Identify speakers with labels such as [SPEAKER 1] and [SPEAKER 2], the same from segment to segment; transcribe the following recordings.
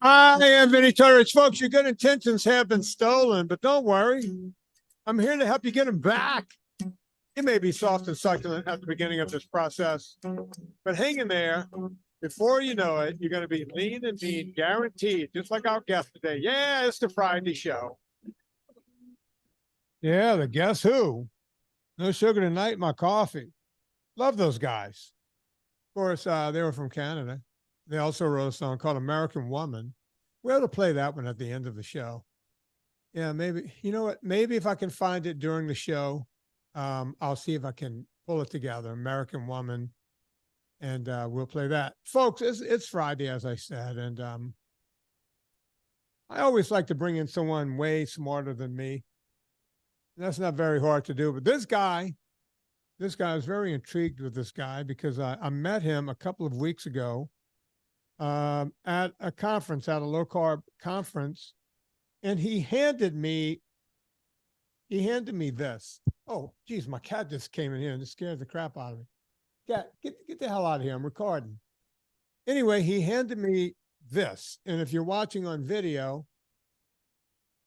[SPEAKER 1] I am Vinnie Tortorich. Folks, your good intentions have been stolen, but don't worry. I'm here to help you get them back. It may be soft and succulent at the beginning of this process, but hang in there. Before you know it, you're going to be lean and mean, guaranteed, just like our guest today. Yeah, it's the Friday show. Yeah, the Guess Who. No sugar tonight, my coffee. Love those guys. Of course, they were from Canada. They also wrote a song called American Woman. We ought to play that one at the end of the show. Yeah, maybe. You know what? Maybe if I can find it during the show, I'll see if I can pull it together. American Woman. And we'll play that. Folks, it's Friday, as I said. And I always like to bring in someone way smarter than me. And that's not very hard to do. But this guy, I was very intrigued with this guy because I met him a couple of weeks ago at a conference, at a low carb conference, and he handed me this. Oh, geez, my cat just came in here and it scared the crap out of me. Cat, get the hell out of here. I'm recording. Anyway, he handed me this. And if you're watching on video,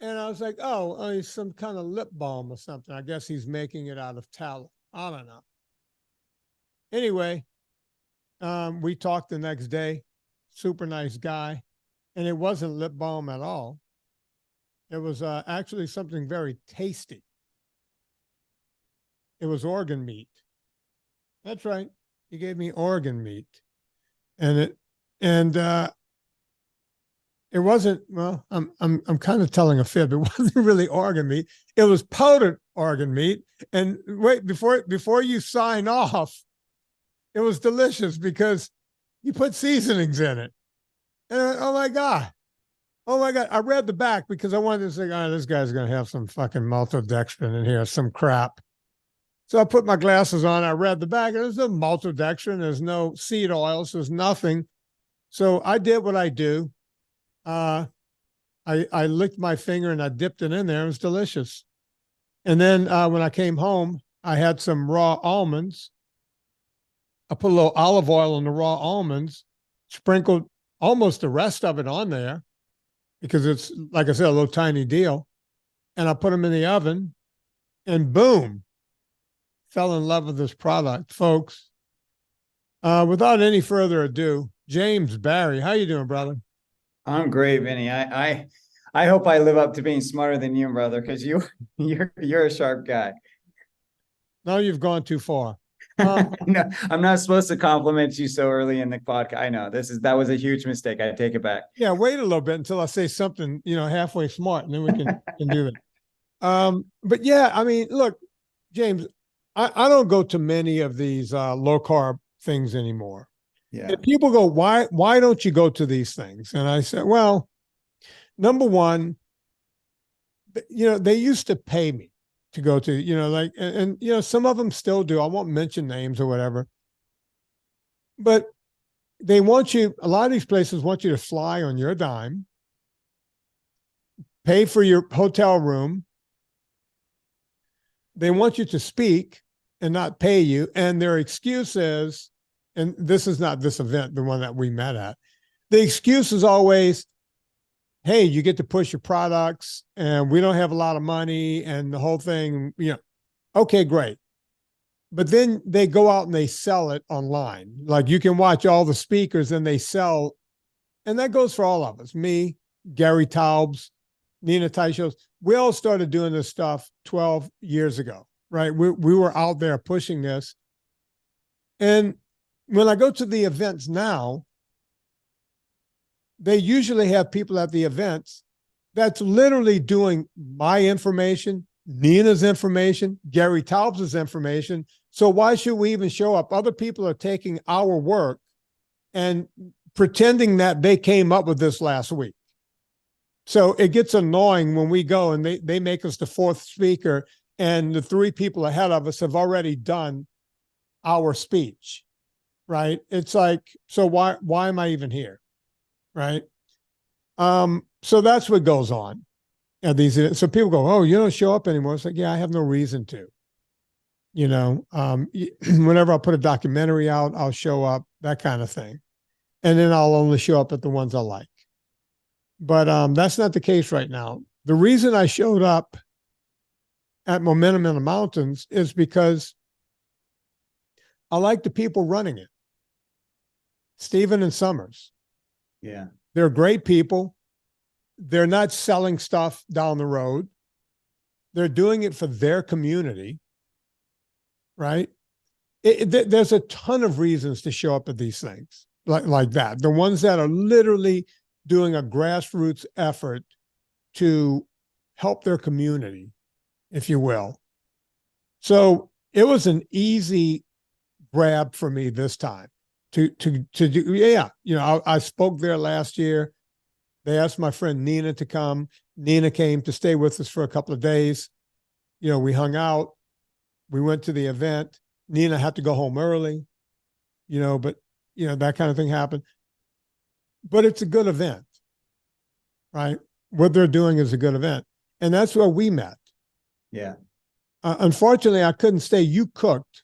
[SPEAKER 1] and I was like, oh, it's some kind of lip balm or something. I guess he's making it out of tallow. I don't know. Anyway, we talked the next day. Super nice guy. And it wasn't lip balm at all. It was actually something very tasty. It was organ meat. That's right. He gave me organ meat. And it wasn't, well, I'm kind of telling a fib. It wasn't really organ meat. It was potent organ meat. And wait, before you sign off, it was delicious because you put seasonings in it. And oh my God. I read the back because I wanted to say, oh, this guy's going to have some fucking maltodextrin in here, some crap. So I put my glasses on. I read the back. And there's no maltodextrin. There's no seed oils. There's nothing. So I did what I do. I licked my finger and I dipped it in there. It was delicious. And then when I came home, I had some raw almonds. I put a little olive oil on the raw almonds, sprinkled almost the rest of it on there because it's, like I said, a little tiny deal. And I put them in the oven and boom, fell in love with this product, folks. Without any further ado, James Barry, how you doing, brother?
[SPEAKER 2] I'm great, Vinny. I hope I live up to being smarter than you, brother, because you're a sharp guy.
[SPEAKER 1] No, you've gone too far.
[SPEAKER 2] No, I'm not supposed to compliment you so early in the podcast. I know that was a huge mistake. I take it back.
[SPEAKER 1] Yeah, wait a little bit until I say something, halfway smart, and then we can do that. But yeah, I mean, look, James, I don't go to many of these low carb things anymore.
[SPEAKER 2] Yeah.
[SPEAKER 1] And people go, why don't you go to these things? And I said, well, number one, they used to pay me to go to, and some of them still do. I won't mention names or whatever. But they want you, a lot of these places want you to fly on your dime, pay for your hotel room. They want you to speak and not pay you. And their excuse is, and this is not this event, the one that we met at, the excuse is always, hey, you get to push your products and we don't have a lot of money and the whole thing, okay, great. But then they go out and they sell it online. Like you can watch all the speakers and they sell, and that goes for all of us, me, Gary Taubes, Nina Teichos. We all started doing this stuff 12 years ago, right? We were out there pushing this. And when I go to the events now, they usually have people at the events that's literally doing my information, Nina's information, Gary Taubes' information. So why should we even show up? Other people are taking our work and pretending that they came up with this last week. So it gets annoying when we go and they make us the fourth speaker and the three people ahead of us have already done our speech, right? It's like, so why am I even here? Right. So that's what goes on at these events. So people go, oh, you don't show up anymore. It's like, yeah, I have no reason to, whenever I put a documentary out, I'll show up, that kind of thing. And then I'll only show up at the ones I like. But that's not the case right now. The reason I showed up at Momentum in the Mountains is because I like the people running it, Stephen and Summers.
[SPEAKER 2] Yeah.
[SPEAKER 1] They're great people. They're not selling stuff down the road. They're doing it for their community, right? There's a ton of reasons to show up at these things like that. The ones that are literally doing a grassroots effort to help their community, if you will. So it was an easy grab for me this time to do. Yeah, I spoke there last year. They asked my friend Nina to come. Nina came to stay with us for a couple of days. We hung out. We went to the event. Nina had to go home early, but that kind of thing happened. But it's a good event, right? What they're doing is a good event. And that's where we met.
[SPEAKER 2] Yeah.
[SPEAKER 1] Unfortunately, I couldn't stay. You cooked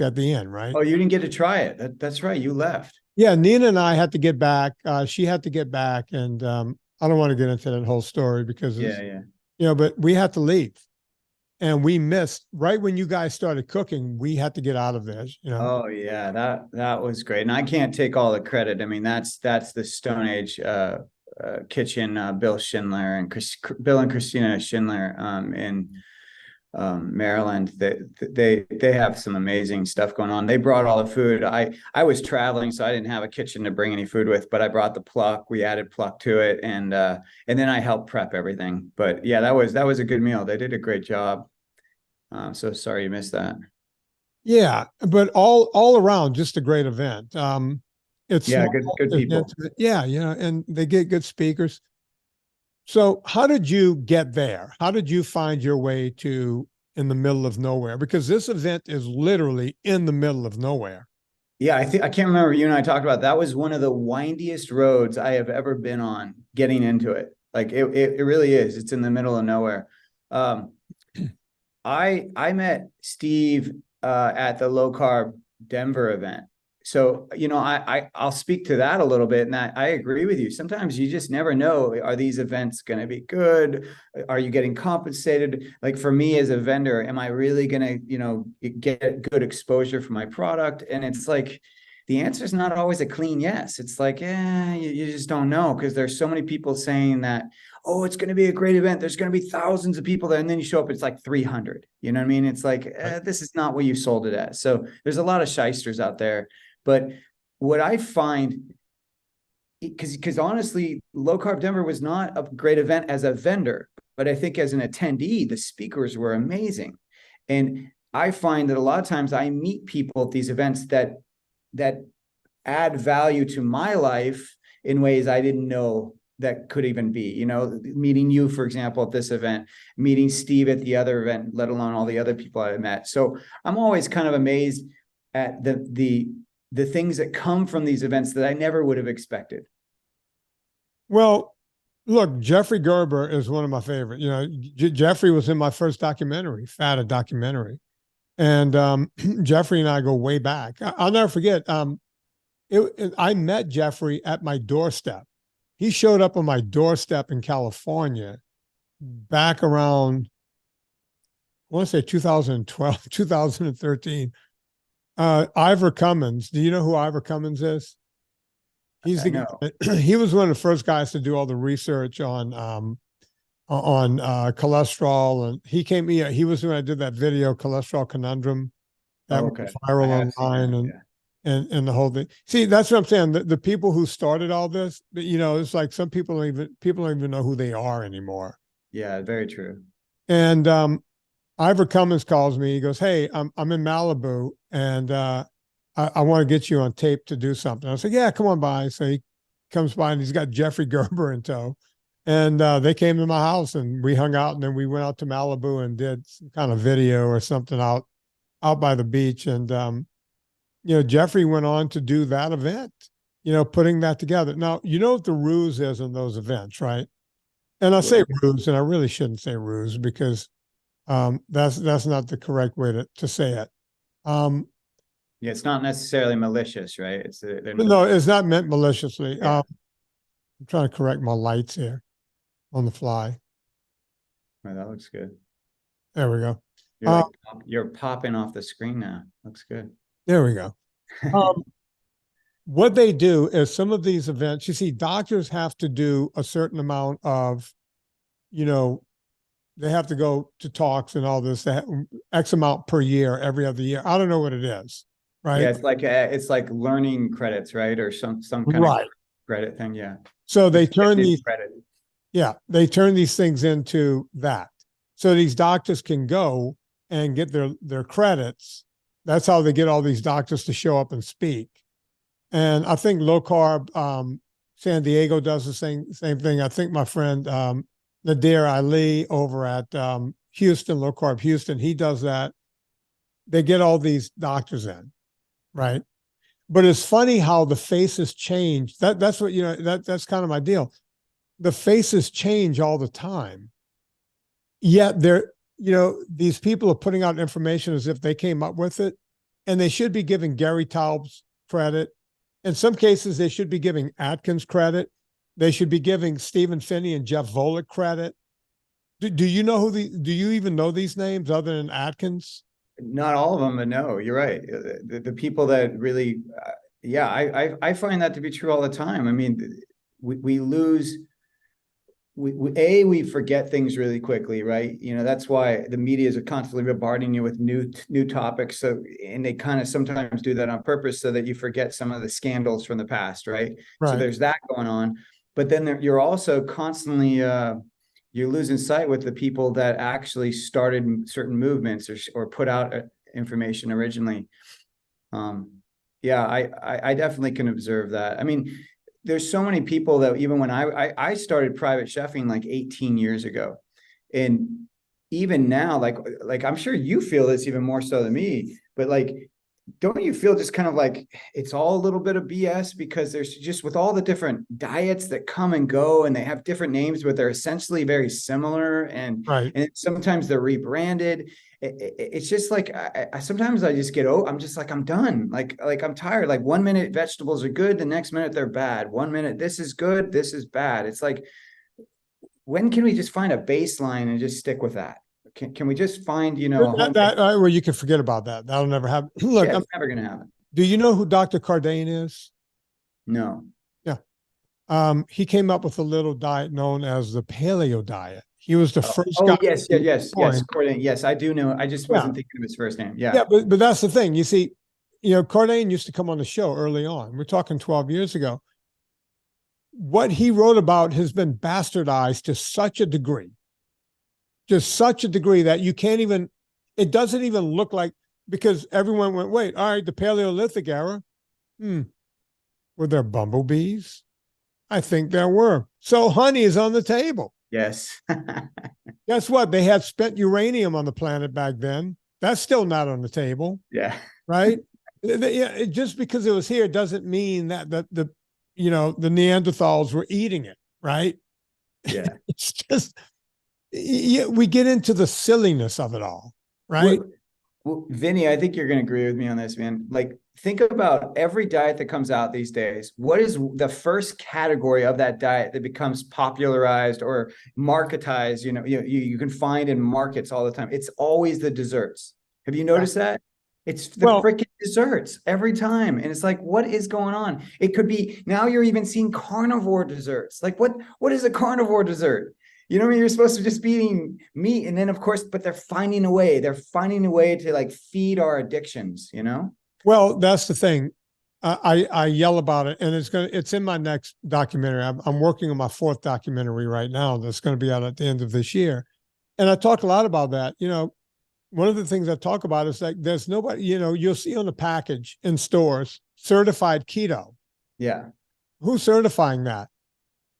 [SPEAKER 1] at the end, right?
[SPEAKER 2] Oh, you didn't get to try it. That's right. You left.
[SPEAKER 1] Yeah. Nina and I had to get back. She had to get back. And I don't want to get into that whole story because but we had to leave. And we missed right when you guys started cooking. We had to get out of there.
[SPEAKER 2] Oh yeah, that was great. And I can't take all the credit. I mean, that's the Stone Age kitchen. Bill Schindler and Bill and Christina Schindler in Maryland. They have some amazing stuff going on. They brought all the food. I was traveling, so I didn't have a kitchen to bring any food with, but I brought the Pluck. We added Pluck to it, and then I helped prep everything. But yeah, that was a good meal. They did a great job. So sorry you missed that.
[SPEAKER 1] Yeah, but all around, just a great event. It's
[SPEAKER 2] good people.
[SPEAKER 1] Yeah, and they get good speakers. So how did you get there? How did you find your way to in the middle of nowhere? Because this event is literally in the middle of nowhere.
[SPEAKER 2] Yeah, I can't remember. You and I talked about that was one of the windiest roads I have ever been on getting into it. Like it really is. It's in the middle of nowhere. I met Steve at the low carb Denver event. So, I'll speak to that a little bit. And I agree with you. Sometimes you just never know, are these events going to be good? Are you getting compensated? Like for me as a vendor, am I really going to, get good exposure for my product? And it's like, the answer is not always a clean yes. It's like, you just don't know because there's so many people saying that, oh, it's going to be a great event. There's going to be thousands of people there. And then you show up, it's like 300. You know what I mean? It's like, this is not what you sold it as. So there's a lot of shysters out there. But what I find, because honestly, Low Carb Denver was not a great event as a vendor, but I think as an attendee, the speakers were amazing. And I find that a lot of times I meet people at these events that add value to my life in ways I didn't know that could even be, meeting you, for example, at this event, meeting Steve at the other event, let alone all the other people I met. So I'm always kind of amazed at the things that come from these events that I never would have expected.
[SPEAKER 1] Well, look, Jeffrey Gerber is one of my favorite. Jeffrey was in my first documentary, Fata documentary. And Jeffrey and I go way back. I'll never forget. I met Jeffrey at my doorstep. He showed up on my doorstep in California back around, I want to say 2012, 2013. Ivor Cummins. Do you know who Ivor Cummins is? He was one of the first guys to do all the research on cholesterol, and he came. Yeah, he was when I did that video, Cholesterol Conundrum, that went viral online, and the whole thing. See, that's what I'm saying. The people who started all this, it's like some people don't even know who they are anymore.
[SPEAKER 2] Yeah, very true.
[SPEAKER 1] And Ivor Cummins calls me. He goes, "Hey, I'm in Malibu, and I want to get you on tape to do something." I said, "Yeah, come on by." So he comes by, and he's got Jeffrey Gerber in tow. And they came to my house, and we hung out, and then we went out to Malibu and did some kind of video or something out by the beach. And Jeffrey went on to do that event, putting that together. Now, you know what the ruse is in those events, right? And I say ruse, and I really shouldn't say ruse because that's not the correct way to say it.
[SPEAKER 2] It's not necessarily malicious, right?
[SPEAKER 1] No, it's not meant maliciously.
[SPEAKER 2] Yeah.
[SPEAKER 1] I'm trying to correct my lights here on the fly.
[SPEAKER 2] Oh, that looks good.
[SPEAKER 1] There we go.
[SPEAKER 2] You're like, you're popping off the screen now. Looks good.
[SPEAKER 1] There we go. What they do is some of these events, you see, doctors have to do a certain amount of, you know, they have to go to talks and all this, X amount per year, every other year. I don't know what it is, right?
[SPEAKER 2] Yeah, it's like learning credits, right? Or some kind of credit thing. Yeah.
[SPEAKER 1] So they turn these,
[SPEAKER 2] credit.
[SPEAKER 1] yeah, they turn these things into that. So these doctors can go and get their credits. That's how they get all these doctors to show up and speak. And I think low carb San Diego does the same thing. I think my friend Nadir Ali over at Houston, low carb Houston, he does that. They get all these doctors in, right? But it's funny how the faces change. That's what, you know, that's kind of my deal. The faces change all the time. Yet they're, you know, these people are putting out information as if they came up with it, and they should be giving Gary Taubes credit. In some cases, they should be giving Atkins credit. They should be giving Stephen Finney and Jeff Volek credit. Do you know do you even know these names other than Atkins?
[SPEAKER 2] Not all of them, but no, you're right. The people that really, yeah, I find that to be true all the time. I mean, we lose, we forget things really quickly, right? You know, that's why the media is constantly bombarding you with new topics. So, and they kind of sometimes do that on purpose so that you forget some of the scandals from the past, right? So there's that going on. But then you're also constantly, you're losing sight with the people that actually started certain movements or put out information originally. Yeah, I definitely can observe that. I mean, there's so many people that even when I started private chefing like 18 years ago, and even now, like I'm sure you feel this even more so than me, but like, don't you feel just kind of like it's all a little bit of BS because there's just with all the different diets that come and go and they have different names, but they're essentially very similar. And sometimes they're rebranded. It's just like, sometimes I just I'm just like, I'm done. Like I'm tired. Like 1 minute vegetables are good. The next minute they're bad. 1 minute, this is good. This is bad. It's like, when can we just find a baseline and just stick with that? Can we just find, you know,
[SPEAKER 1] well, you can forget about that. That'll never happen. Look,
[SPEAKER 2] it's never going to happen.
[SPEAKER 1] Do you know who Dr. Cardane is?
[SPEAKER 2] No.
[SPEAKER 1] Yeah. He came up with a little diet known as the paleo diet. He was the first guy.
[SPEAKER 2] Yes. Cardane. Yes, I do know. I just wasn't thinking of his first name. Yeah.
[SPEAKER 1] Yeah, but that's the thing. You see, you know, Cardane used to come on the show early on. We're talking 12 years ago. What he wrote about has been bastardized to such a degree. Just such a degree that you can't even, it doesn't even look like, because everyone went, wait, all right, the Paleolithic era. Were there bumblebees? I think there were. So honey is on the table.
[SPEAKER 2] Yes.
[SPEAKER 1] Guess what? They had spent uranium on the planet back then. That's still not on the table.
[SPEAKER 2] Yeah.
[SPEAKER 1] Right? Just because it was here doesn't mean that the you know, the Neanderthals were eating it, right?
[SPEAKER 2] Yeah.
[SPEAKER 1] It's just, we get into the silliness of it all, right?
[SPEAKER 2] Well, Vinny, I think you're going to agree with me on this, man. Like, think about every diet that comes out these days. What is the first category of that diet that becomes popularized or marketized? You know, you can find in markets all the time. It's always the desserts. Have you noticed that? It's the freaking desserts every time. And it's like, what is going on? It could be, now you're even seeing carnivore desserts. Like, what is a carnivore dessert? You know what I mean? You're supposed to just be eating meat. And then, of course, but they're finding a way. They're finding a way to like feed our addictions, you know?
[SPEAKER 1] Well, that's the thing. I yell about it, and it's in my next documentary. I'm working on my 4th documentary right now that's going to be out at the end of this year. And I talk a lot about that. You know, one of the things I talk about is like, there's nobody, you know, you'll see on the package in stores, certified keto.
[SPEAKER 2] Yeah.
[SPEAKER 1] Who's certifying that?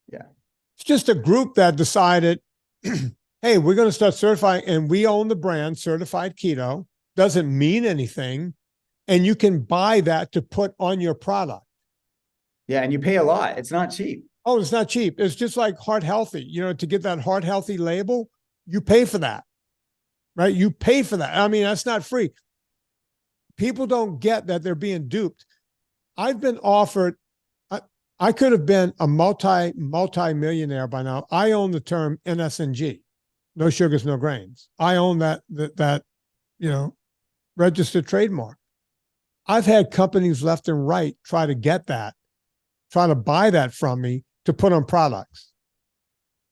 [SPEAKER 2] Yeah.
[SPEAKER 1] It's just a group that decided, hey, we're going to start certifying, and we own the brand certified keto. Doesn't mean anything. And you can buy that to put on your product.
[SPEAKER 2] Yeah. And you pay a lot. It's not cheap.
[SPEAKER 1] Oh, it's not cheap. It's just like heart healthy. You know, to get that heart healthy label, you pay for that, right? You pay for that. I mean, that's not free. People don't get that they're being duped. I've been offered, I could have been a multi-millionaire by now. I own the term NSNG, no sugars, no grains. I own that registered trademark. I've had companies left and right try to get that, try to buy that from me to put on products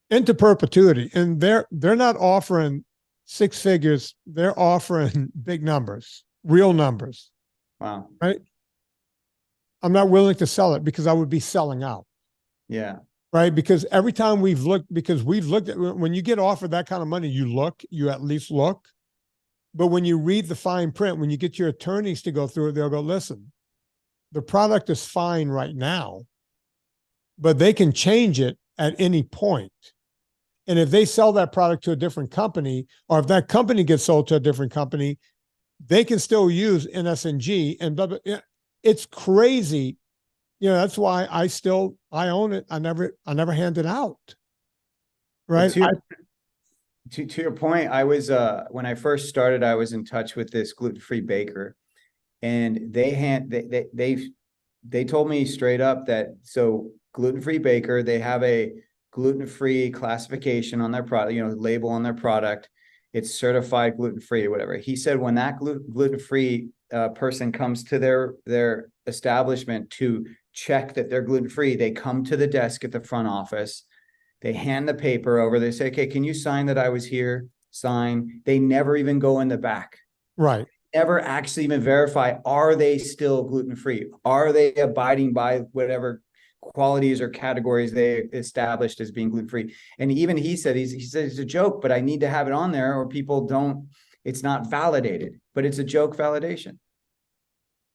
[SPEAKER 1] into perpetuity. And they're not offering six figures. They're offering big numbers, real numbers.
[SPEAKER 2] Wow.
[SPEAKER 1] Right. I'm not willing to sell it because I would be selling out.
[SPEAKER 2] Yeah.
[SPEAKER 1] Right. Because every time we've looked at, when you get offered that kind of money, you at least look. But when you read the fine print, when you get your attorneys to go through it, they'll go, listen, the product is fine right now, but they can change it at any point. And if they sell that product to a different company, or if that company gets sold to a different company, they can still use NSNG and blah, blah. It's crazy. That's why I own it. I never hand it out. Right.
[SPEAKER 2] Well, to your point, I was when I first started, I was in touch with this gluten-free baker, and they told me straight up that gluten-free baker, they have a gluten-free classification on their product, label on their product. It's certified gluten-free or whatever. He said when that gluten-free person comes to their establishment to check that they're gluten-free, they come to the desk at the front office. They hand the paper over. They say, okay, can you sign that I was here? Sign. They never even go in the back.
[SPEAKER 1] Right.
[SPEAKER 2] Never actually even verify, are they still gluten-free? Are they abiding by whatever qualities or categories they established as being gluten-free? And even he said it's a joke, but I need to have it on there or people don't, it's not validated, but it's a joke validation.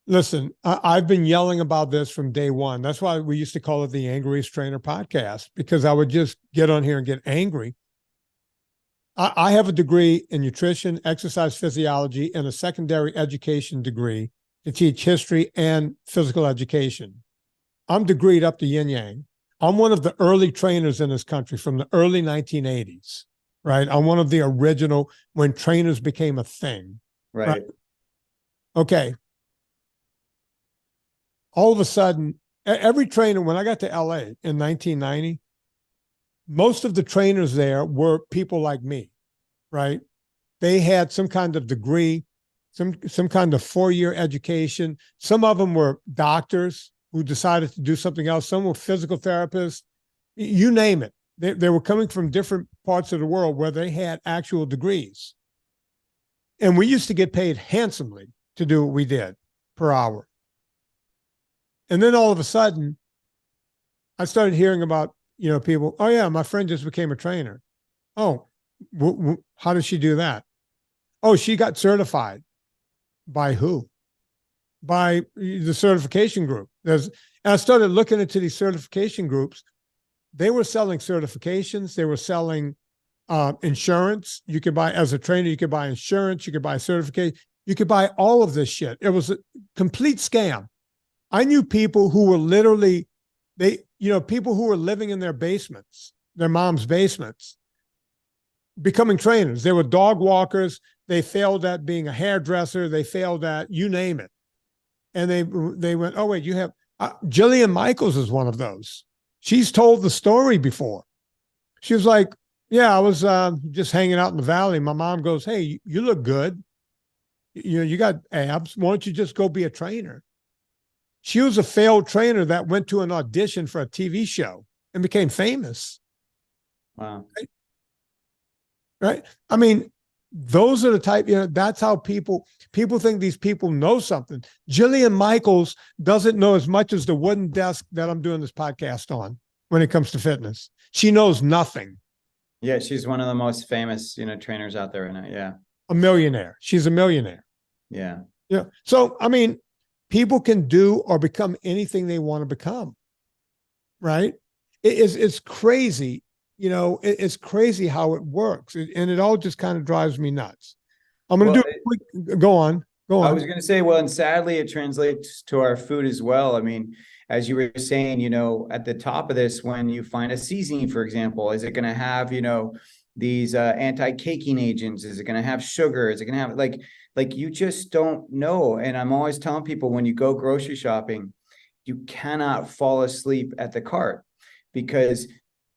[SPEAKER 1] Listen, I've been yelling about this from day one. That's why we used to call it the Angriest Trainer Podcast, because I would just get on here and get angry. I have a degree in nutrition, exercise physiology, and a secondary education degree to teach history and physical education. I'm degreed up to yin yang. I'm one of the early trainers in this country from the early 1980s, right? I'm one of the original when trainers became a thing.
[SPEAKER 2] Right.
[SPEAKER 1] Okay. All of a sudden, every trainer, when I got to LA in 1990, most of the trainers there were people like me, right? They had some kind of degree, some kind of 4-year education. Some of them were doctors who decided to do something else. Some were physical therapists, you name it. They were coming from different parts of the world where they had actual degrees. And we used to get paid handsomely to do what we did per hour. And then all of a sudden, I started hearing about, people, oh yeah, my friend just became a trainer. Oh, how did she do that? Oh, she got certified. By who? By the certification group. And I started looking into these certification groups. They were selling certifications. They were selling insurance. You could buy, as a trainer, you could buy insurance. You could buy certification. You could buy all of this shit. It was a complete scam. I knew people who were literally, people who were living in their basements, their mom's basements, becoming trainers. They were dog walkers. They failed at being a hairdresser. They failed at, you name it. And they went, oh, wait, you have, Jillian Michaels is one of those. She's told the story before. She was like, yeah, I was just hanging out in the valley. My mom goes, hey, you look good. You got abs. Why don't you just go be a trainer? She was a failed trainer that went to an audition for a TV show and became famous.
[SPEAKER 2] Wow.
[SPEAKER 1] Right? I mean, those are the type, that's how people think these people know something. Jillian Michaels doesn't know as much as the wooden desk that I'm doing this podcast on when it comes to fitness. She knows nothing.
[SPEAKER 2] Yeah, she's one of the most famous, trainers out there right now. Yeah.
[SPEAKER 1] A millionaire. She's a millionaire.
[SPEAKER 2] Yeah.
[SPEAKER 1] Yeah. So, I mean, people can do or become anything they want to become, right? It's crazy. It's crazy how it works. And it all just kind of drives me nuts. I'm going to go on.
[SPEAKER 2] I was going to say, well, and sadly, it translates to our food as well. I mean, as you were saying, at the top of this, when you find a seasoning, for example, is it going to have, these anti-caking agents? Is it going to have sugar? Is it going to have like you just don't know. And I'm always telling people, when you go grocery shopping, you cannot fall asleep at the cart, because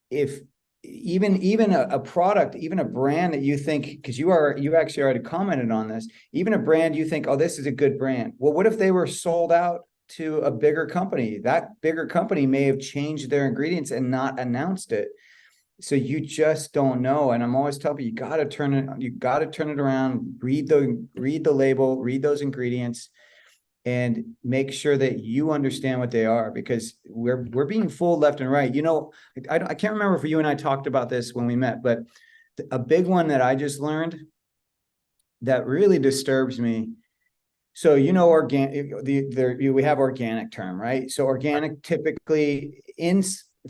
[SPEAKER 2] if even a product, even a brand that you think, because you actually already commented on this, even a brand you think, oh, this is a good brand. Well, what if they were sold out to a bigger company? That bigger company may have changed their ingredients and not announced it. So you just don't know. And I'm always telling you, you got to turn it around, read the label, read those ingredients, and make sure that you understand what they are, because we're being fooled left and right. I can't remember if you and I talked about this when we met, but a big one that I just learned that really disturbs me. So, organic, we have organic term, right? So organic typically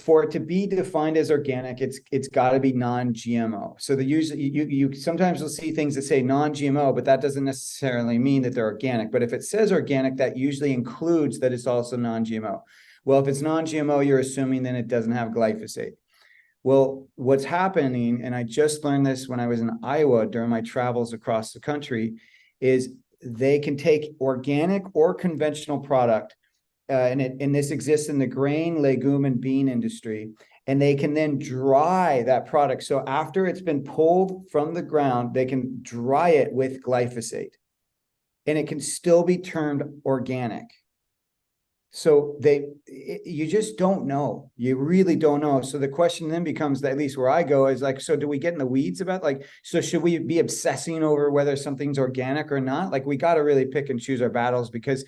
[SPEAKER 2] for it to be defined as organic, it's got to be non-GMO. So you sometimes will see things that say non-GMO, but that doesn't necessarily mean that they're organic. But if it says organic, that usually includes that it's also non-GMO. Well, if it's non-GMO, you're assuming then it doesn't have glyphosate. Well, what's happening, and I just learned this when I was in Iowa during my travels across the country, is they can take organic or conventional product, and this exists in the grain, legume, and bean industry, and they can then dry that product. So after it's been pulled from the ground, they can dry it with glyphosate, and it can still be termed organic. So you just don't know. You really don't know. So the question then becomes, at least where I go, is like, so do we get in the weeds about, like, so should we be obsessing over whether something's organic or not? Like, we got to really pick and choose our battles, because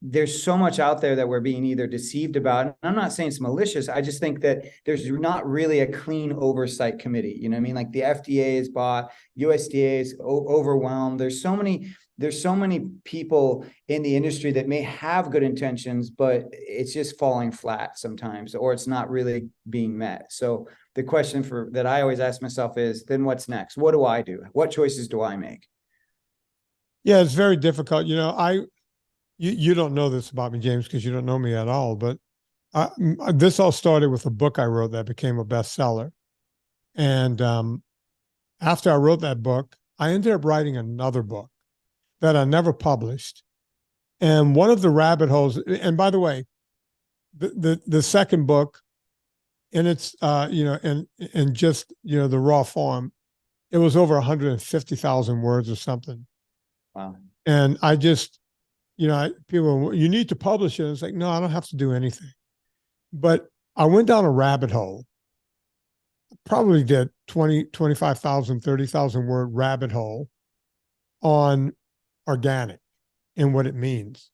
[SPEAKER 2] there's so much out there that we're being either deceived about. And I'm not saying it's malicious. I just think that there's not really a clean oversight committee. You know what I mean? Like, the FDA is bought, USDA is overwhelmed. There's so many people in the industry that may have good intentions, but it's just falling flat sometimes, or it's not really being met. So the question that I always ask myself is, then what's next? What do I do? What choices do I make?
[SPEAKER 1] Yeah, it's very difficult. You don't know this about me, James, because you don't know me at all. But this all started with a book I wrote that became a bestseller. And after I wrote that book, I ended up writing another book that I never published. And one of the rabbit holes, and by the way, the second book, in its in just the raw form, it was over 150,000 words or something.
[SPEAKER 2] Wow.
[SPEAKER 1] And I just, people, you need to publish it. It's like, no, I don't have to do anything. But I went down a rabbit hole, probably did 20, 25,000, 30,000 word rabbit hole on organic and what it means.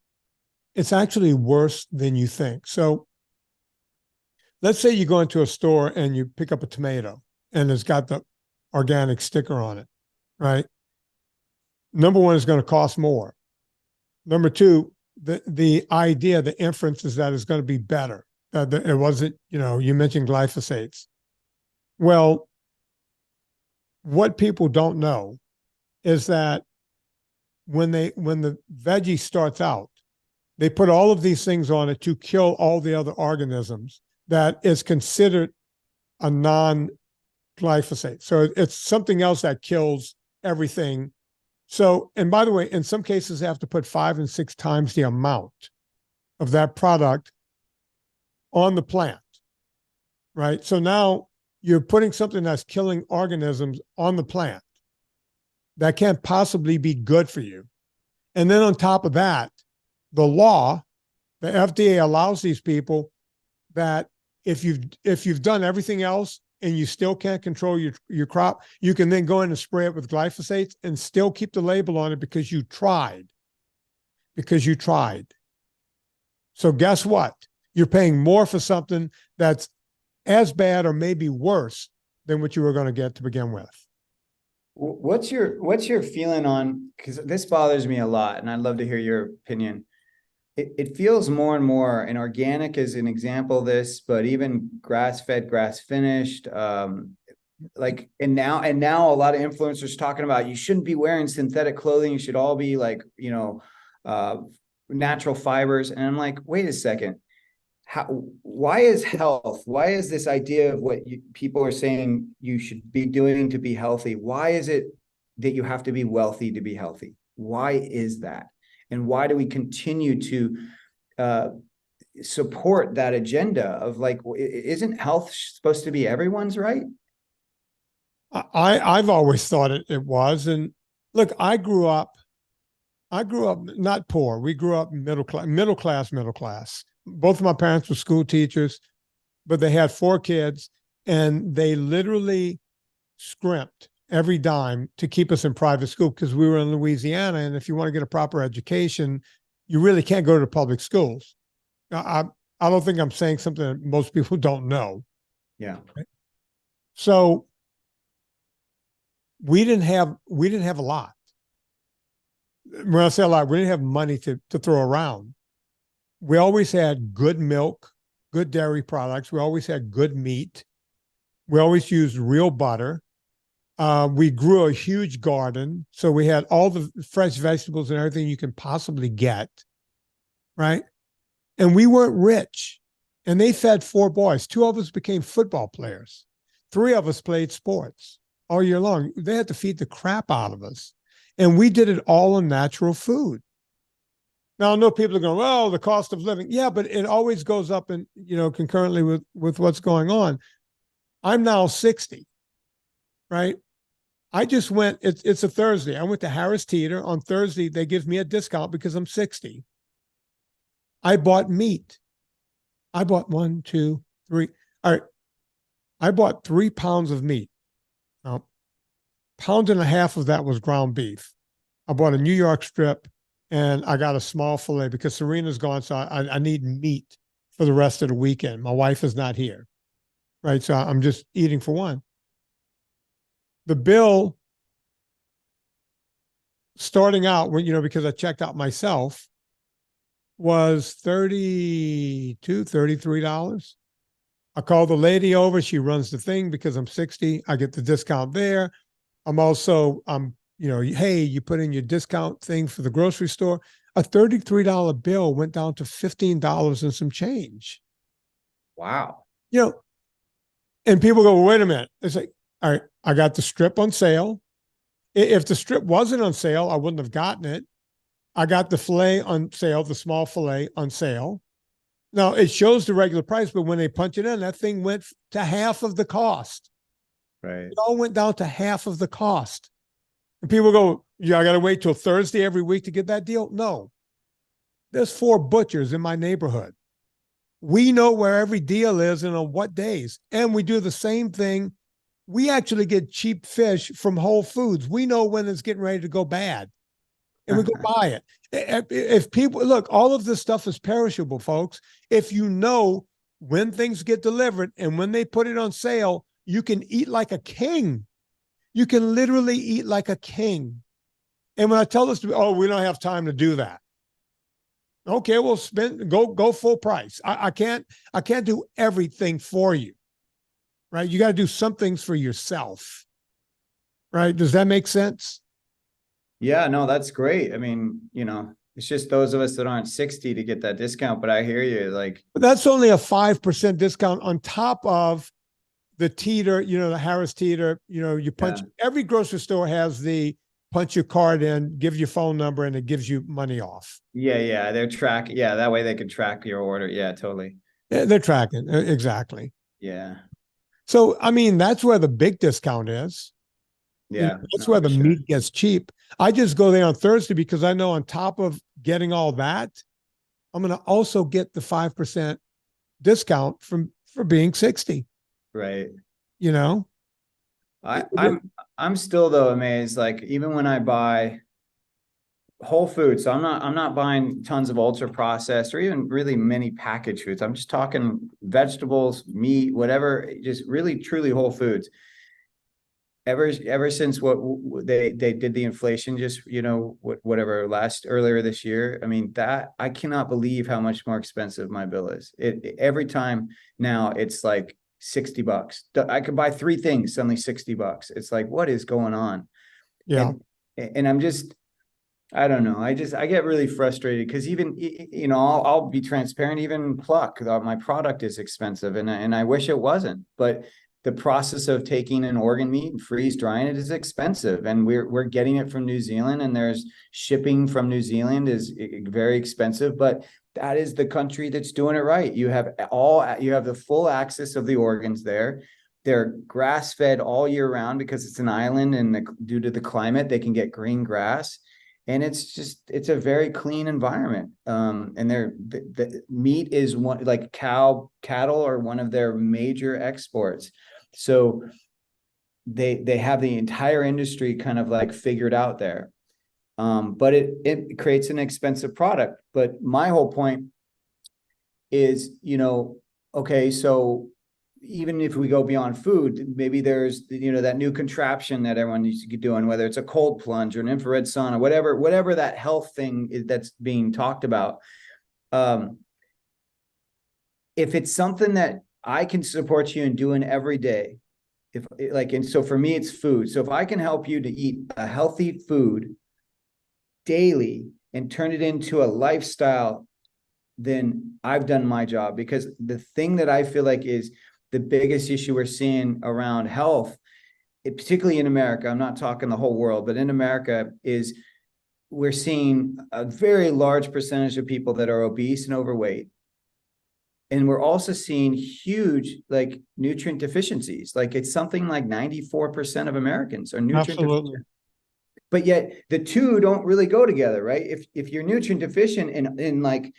[SPEAKER 1] It's actually worse than you think. So let's say you go into a store and you pick up a tomato and it's got the organic sticker on it, right? Number one, is going to cost more. Number two, the idea, the inference is that it's going to be better. It wasn't, you mentioned glyphosates. Well, what people don't know is that when the veggie starts out, they put all of these things on it to kill all the other organisms that is considered a non-glyphosate. So it's something else that kills everything. So, and by the way, in some cases, they have to put 5 and 6 times the amount of that product on the plant, right? So now you're putting something that's killing organisms on the plant that can't possibly be good for you. And then on top of that, the FDA allows these people that if you've done everything else and you still can't control your crop, you can then go in and spray it with glyphosates and still keep the label on it because you tried. So guess what? You're paying more for something that's as bad or maybe worse than what you were going to get to begin with.
[SPEAKER 2] What's your feeling on, because this bothers me a lot, and I'd love to hear your opinion. It feels more and more, and organic is an example of this, but even grass-fed, grass-finished, and now a lot of influencers talking about you shouldn't be wearing synthetic clothing. You should all be like, natural fibers. And I'm like, wait a second. Why is this idea of what people are saying you should be doing to be healthy? Why is it that you have to be wealthy to be healthy? Why is that? And why do we continue to support that agenda of like, isn't health supposed to be everyone's right?
[SPEAKER 1] I've always thought it was. And look, I grew up not poor. We grew up middle class. Both of my parents were school teachers, but they had 4 kids, and they literally scrimped every dime to keep us in private school because we were in Louisiana. And if you want to get a proper education, you really can't go to public schools. I don't think I'm saying something that most people don't know.
[SPEAKER 2] Yeah.
[SPEAKER 1] So we didn't have a lot. When I say a lot, we didn't have money to throw around. We always had good milk, good dairy products. We always had good meat. We always used real butter. We grew a huge garden. So we had all the fresh vegetables and everything you can possibly get. Right. And we weren't rich. And they fed 4 boys. 2 of us became football players. 3 of us played sports all year long. They had to feed the crap out of us. And we did it all on natural food. Now, I know people are going, well, the cost of living. Yeah, but it always goes up and, concurrently with what's going on. I'm now 60, right? I just went, it's a Thursday. I went to Harris Teeter. On Thursday, they give me a discount because I'm 60. I bought meat. I bought 1, 2, 3. All right. I bought 3 pounds of meat. Now, 1.5 pounds of that was ground beef. I bought a New York strip, and I got a small filet because Serena's gone, so I need meat for the rest of the weekend. My wife is not here, right? So I'm just eating for one. The bill starting out, because I checked out myself, was $32, $33. I called the lady over. She runs the thing because I'm 60. I get the discount there. I'm also, hey, you put in your discount thing for the grocery store. A $33 bill went down to $15 and some change.
[SPEAKER 2] Wow.
[SPEAKER 1] And people go, well, wait a minute. It's like, all right, I got the strip on sale. If the strip wasn't on sale, I wouldn't have gotten it. I got the filet on sale, the small filet on sale. Now, it shows the regular price, but when they punch it in, that thing went to half of the cost.
[SPEAKER 2] Right.
[SPEAKER 1] It all went down to half of the cost. And people go, yeah, I got to wait till Thursday every week to get that deal. No, there's 4 butchers in my neighborhood. We know where every deal is and on what days. And we do the same thing. We actually get cheap fish from Whole Foods. We know when it's getting ready to go bad, and we go buy it. If people look, all of this stuff is perishable, folks. If you know when things get delivered and when they put it on sale, you can eat like a king. You can literally eat like a king. And when I tell this to, we don't have time to do that. Okay, well, go full price. I can't do everything for you, right? You got to do some things for yourself, right? Does that make sense?
[SPEAKER 2] Yeah, no, that's great. I mean, it's just those of us that aren't 60 to get that discount, but I hear you. Like,
[SPEAKER 1] but that's only a 5% discount on top of the teeter, the Harris Teeter. You punch, every grocery store has the punch your card in, give your phone number, and it gives you money off.
[SPEAKER 2] Yeah, they're tracking. Yeah, that way they can track your order. Yeah, totally.
[SPEAKER 1] They're tracking. Exactly.
[SPEAKER 2] Yeah.
[SPEAKER 1] So, I mean, that's where the big discount is.
[SPEAKER 2] Yeah.
[SPEAKER 1] That's where the meat gets cheap. I just go there on Thursday because I know on top of getting all that, I'm going to also get the 5% discount for being 60.
[SPEAKER 2] Right.
[SPEAKER 1] I'm
[SPEAKER 2] still though amazed, like even when I buy whole foods, so I'm not buying tons of ultra processed or even really many packaged foods. I'm just talking vegetables, meat, whatever, just really truly whole foods. Ever since what they did the inflation, just whatever earlier this year. I mean, that I cannot believe how much more expensive my bill is. Every time now it's like $60. I could buy 3 things, suddenly $60. It's like, what is going on?
[SPEAKER 1] Yeah.
[SPEAKER 2] And I'm just, I don't know. I get really frustrated because even, I'll be transparent. Even Pluck, my product is expensive, and I wish it wasn't, but the process of taking an organ meat and freeze drying it is expensive, and we're getting it from New Zealand, and there's shipping from New Zealand is very expensive. But that is the country that's doing it right. You have the full access of the organs there. They're grass fed all year round because it's an island, and due to the climate, they can get green grass. And it's a very clean environment. And the meat is one, like cattle are one of their major exports. So they have the entire industry kind of like figured out there. But it creates an expensive product. But my whole point is, okay, so even if we go beyond food, maybe there's, that new contraption that everyone needs to be doing, whether it's a cold plunge or an infrared sauna, whatever that health thing is that's being talked about. If it's something that I can support you in doing every day, and so for me, it's food. So if I can help you to eat a healthy food daily and turn it into a lifestyle, then I've done my job. Because the thing that I feel like is the biggest issue we're seeing around health, particularly in America, I'm not talking the whole world, but in America, is we're seeing a very large percentage of people that are obese and overweight. And we're also seeing huge like nutrient deficiencies. Like it's something like 94% of Americans are nutrient deficient. But yet the two don't really go together, right? If you're nutrient deficient in like,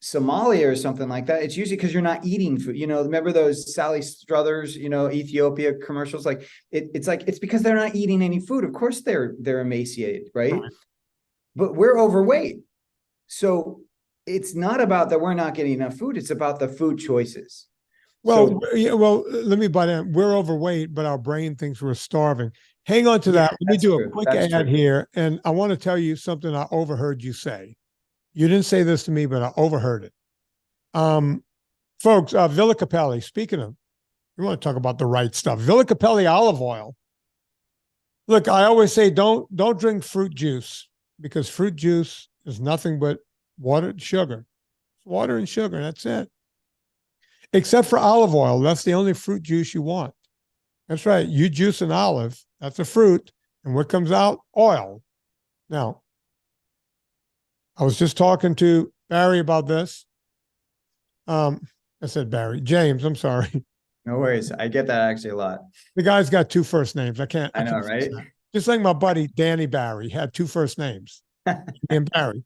[SPEAKER 2] Somalia or something like that, it's usually because you're not eating food. Remember those Sally Struthers, Ethiopia commercials? Like it's because they're not eating any food. Of course they're emaciated, right? But we're overweight. So it's not about that we're not getting enough food. It's about the food choices.
[SPEAKER 1] Well, let me butt in. We're overweight, but our brain thinks we're starving. Hang on to that. Let me do a quick ad here. And I want to tell you something I overheard you say. You didn't say this to me, but I overheard it. Folks, Villa Capelli, speaking of, you want to talk about the right stuff. Villa Capelli olive oil. Look, I always say don't drink fruit juice, because fruit juice is nothing but water and sugar. Water and sugar, that's it. Except for olive oil. That's the only fruit juice you want. That's right. You juice an olive, that's a fruit. And what comes out? Oil. Now, I was just talking to Barry about this. I said Barry. James, I'm sorry.
[SPEAKER 2] No worries. I get that actually a lot.
[SPEAKER 1] The guy's got two first names. I know,
[SPEAKER 2] right?
[SPEAKER 1] Just like my buddy Danny Barry had two first names. And Barry.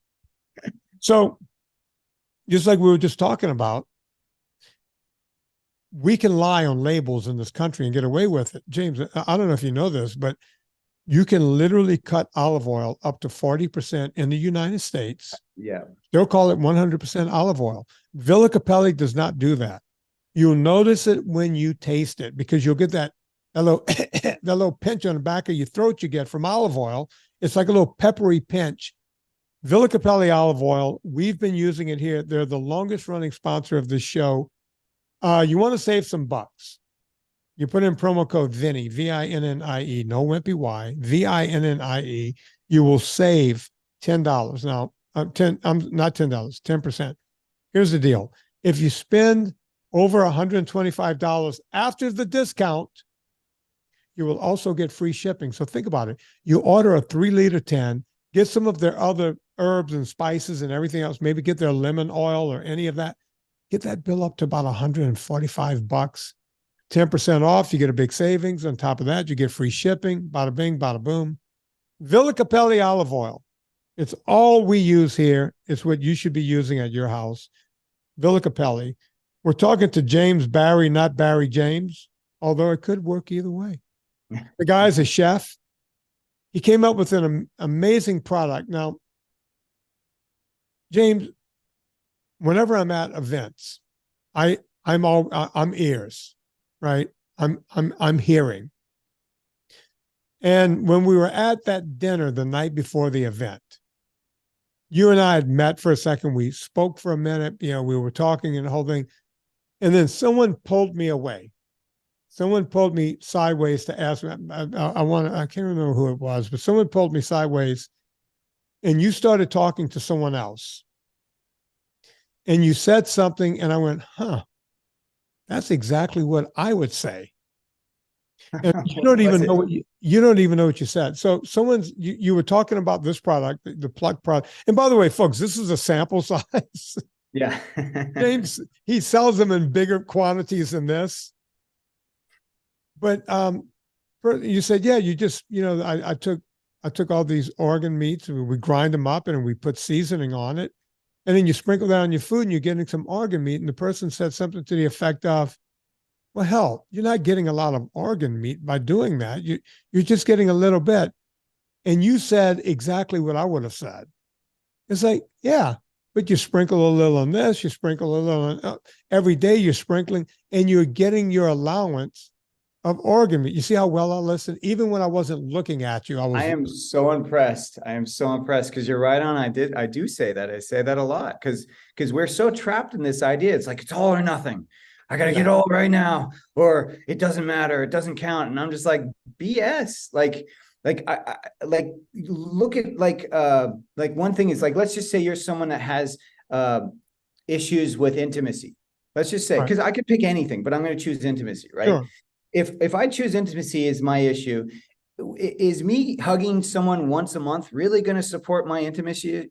[SPEAKER 1] So, just like we were just talking about, we can lie on labels in this country and get away with it. James, I don't know if you know this, but you can literally cut olive oil up to 40% in the United States.
[SPEAKER 2] Yeah.
[SPEAKER 1] They'll call it 100% olive oil. Villa Capelli does not do that. You'll notice it when you taste it, because you'll get that little pinch on the back of your throat you get from olive oil. It's like a little peppery pinch. Villa Capelli olive oil, we've been using it here. They're the longest running sponsor of this show. You want to save some bucks. You put in promo code Vinnie, V-I-N-N-I-E, no wimpy Y, V-I-N-N-I-E. You will save $10. Now, not $10, 10%. Here's the deal. If you spend over $125 after the discount, you will also get free shipping. So think about it. You order a 3-liter 10, get some of their other herbs and spices and everything else, maybe get their lemon oil or any of that. Get that bill up to about $145. 10% off, you get a big savings. On top of that, you get free shipping. Bada bing, bada boom. Villa Capelli olive oil. It's all we use here. It's what you should be using at your house. Villa Capelli. We're talking to James Barry, not Barry James, although it could work either way. The guy's a chef. He came up with an amazing product. Now, James, whenever I'm at events, I'm ears, right? I'm hearing. And when we were at that dinner the night before the event, you and I had met for a second. We spoke for a minute. We were talking and the whole thing. And then someone pulled me away. Someone pulled me sideways to ask me. I can't remember who it was, but someone pulled me sideways, and you started talking to someone else. And you said something, and I went, that's exactly what I would say. And you don't
[SPEAKER 2] Was
[SPEAKER 1] even
[SPEAKER 2] it?
[SPEAKER 1] know what you don't even know what you said. So you were talking about this product, the Pluck product. And by the way, folks, this is a sample size.
[SPEAKER 2] Yeah.
[SPEAKER 1] James, he sells them in bigger quantities than this. But you said, yeah, you just, I took all these organ meats and we grind them up and we put seasoning on it. And then you sprinkle that on your food and you're getting some organ meat. And the person said something to the effect of, well, hell, you're not getting a lot of organ meat by doing that. You're just getting a little bit. And you said exactly what I would have said. It's like, yeah, but you sprinkle a little on this, you sprinkle a little on every day you're sprinkling and you're getting your allowance of organ meat. You see how well I listened? Even when I wasn't looking at you,
[SPEAKER 2] I am so impressed. I am so impressed because you're right on. I do say that. I say that a lot because we're so trapped in this idea. It's like it's all or nothing. I gotta get all right now, or it doesn't matter, it doesn't count. And I'm just like, BS. I look at like one thing is like, let's just say you're someone that has issues with intimacy. Let's just say, because I could pick anything, but I'm going to choose intimacy, right?
[SPEAKER 1] Sure.
[SPEAKER 2] If I choose intimacy as my issue, is me hugging someone once a month really going to support my intimacy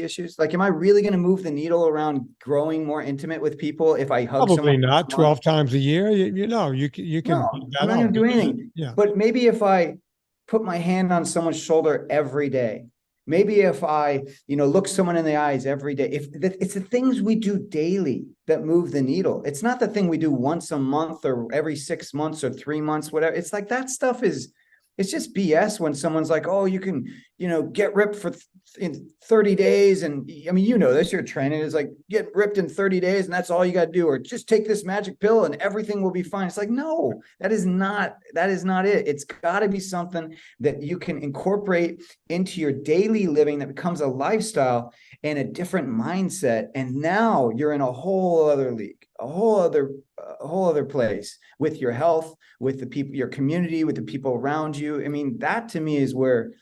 [SPEAKER 2] issues? Like, am I really going to move the needle around growing more intimate with people if I hug
[SPEAKER 1] Probably
[SPEAKER 2] someone
[SPEAKER 1] not 12 times a year. You can
[SPEAKER 2] No,
[SPEAKER 1] figure
[SPEAKER 2] I'm
[SPEAKER 1] that
[SPEAKER 2] not going
[SPEAKER 1] out.
[SPEAKER 2] to do anything.
[SPEAKER 1] Yeah.
[SPEAKER 2] But maybe if I put my hand on someone's shoulder every day, maybe if I, look someone in the eyes every day, if it's the things we do daily that move the needle. It's not the thing we do once a month or every 6 months or 3 months, whatever. It's like that stuff it's just BS when someone's like, oh, you can, get ripped in 30 days. And I mean, this, your training is like get ripped in 30 days and that's all you got to do, or just take this magic pill and everything will be fine. It's like, no, that is not it. It's got to be something that you can incorporate into your daily living that becomes a lifestyle and a different mindset. And now you're in a whole other league, a whole other place with your health, with the people, your community, with the people around you. I mean, that to me is where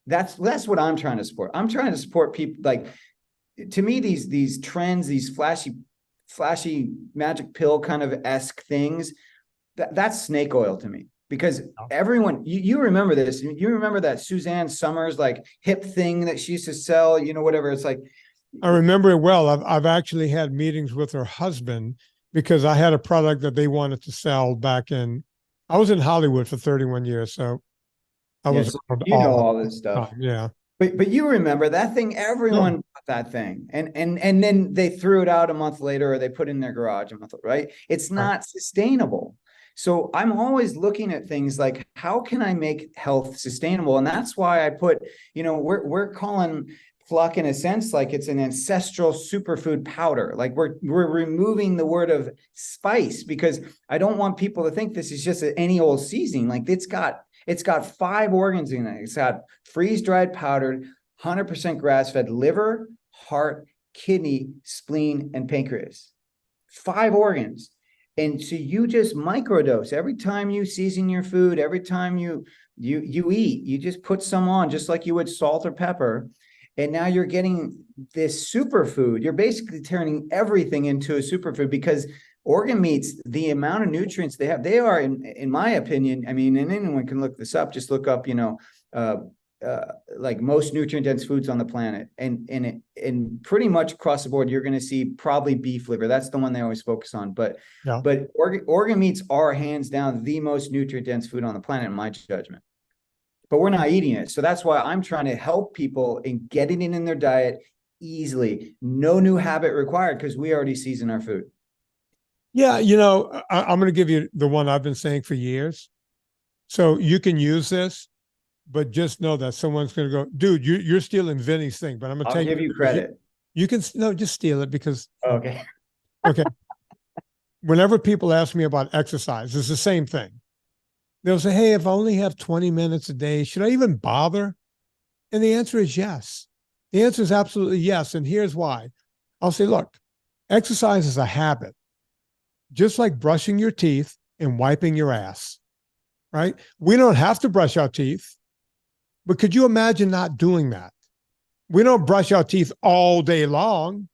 [SPEAKER 2] that's what I'm trying to support. I'm trying to support people. Like, to me, these trends, these flashy magic pill kind of esque things, that's snake oil to me. Because everyone, you remember this, you remember that Suzanne Summers like hip thing that she used to sell, whatever. It's like,
[SPEAKER 1] I remember it well. I've actually had meetings with her husband because I had a product that they wanted to sell I was in Hollywood for 31 years. So I was,
[SPEAKER 2] all this stuff.
[SPEAKER 1] Yeah.
[SPEAKER 2] But you remember that thing, everyone bought that thing. And then they threw it out a month later, or they put it in their garage a month, right? It's not sustainable. So I'm always looking at things like, how can I make health sustainable? And that's why I put, we're calling Pluck in a sense like it's an ancestral superfood powder. Like we're removing the word of spice, because I don't want people to think this is just any old seasoning. Like it's got 5 organs in it. It's got freeze-dried powdered, 100% grass-fed liver, heart, kidney, spleen, and pancreas. 5 organs. And so you just microdose every time you season your food, every time you eat, you just put some on, just like you would salt or pepper. And now you're getting this superfood. You're basically turning everything into a superfood, because organ meats, the amount of nutrients they have, they are, in my opinion, I mean, and anyone can look this up, just look up, like most nutrient dense foods on the planet. And pretty much across the board, you're going to see probably beef liver. That's the one they always focus on. But organ meats are hands down the most nutrient dense food on the planet, in my judgment. But we're not eating it. So that's why I'm trying to help people in getting it in their diet easily. No new habit required, because we already season our food.
[SPEAKER 1] Yeah. I'm going to give you the one I've been saying for years. So you can use this, but just know that someone's going to go, dude, you're stealing Vinnie's thing. But I'm going to tell you.
[SPEAKER 2] I'll give you credit.
[SPEAKER 1] You can, no, just steal it because.
[SPEAKER 2] Okay.
[SPEAKER 1] Okay. Whenever people ask me about exercise, it's the same thing. They'll say, hey, if I only have 20 minutes a day, should I even bother? And the answer is yes. The answer is absolutely yes. And here's why. I'll say, look, exercise is a habit, just like brushing your teeth and wiping your ass, right? We don't have to brush our teeth, but could you imagine not doing that? We don't brush our teeth all day long.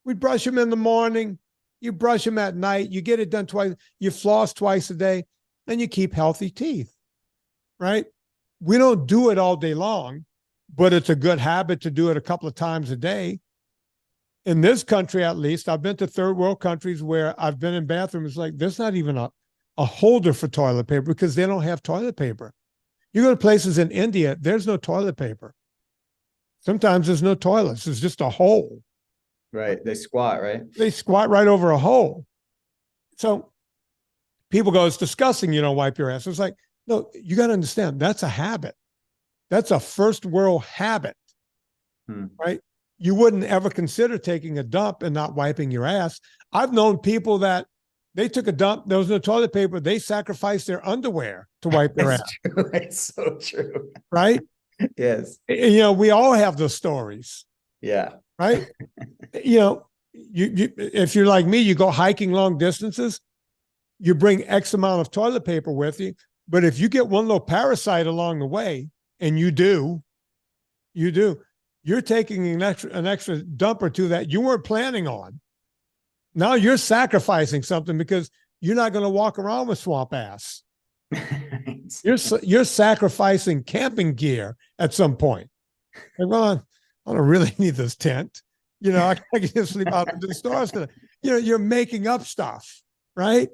[SPEAKER 1] We brush them in the morning. You brush them at night. You get it done twice. You floss twice a day. and you keep healthy teeth, right? We don't do it all day long, but it's a good habit to do it a couple of times a day. In this country, at least, I've been to third world countries where I've been in bathrooms like there's not even a holder for toilet paper because they don't have toilet paper. You go to places in India, there's no toilet paper. Sometimes there's no toilets. It's just a hole.
[SPEAKER 2] Right. They squat, right?
[SPEAKER 1] They squat right over a hole. So people go, it's disgusting, you don't wipe your ass. It's like, no, you got to understand, that's a habit. That's a first world habit, right? You wouldn't ever consider taking a dump and not wiping your ass. I've known people that they took a dump, there was no toilet paper, they sacrificed their underwear to wipe their ass.
[SPEAKER 2] True. It's so true.
[SPEAKER 1] Right?
[SPEAKER 2] Yes.
[SPEAKER 1] You know, we all have those stories.
[SPEAKER 2] Yeah.
[SPEAKER 1] Right? You know, you if you're like me, you go hiking long distances, you bring X amount of toilet paper with you. But if you get one little parasite along the way, and you're taking an extra dump or two that you weren't planning on. Now you're sacrificing something because you're not going to walk around with swamp ass. You're sacrificing camping gear at some point. Like, well, I don't really need this tent. You know, I can just sleep out in the stores. You know, you're making up stuff, right?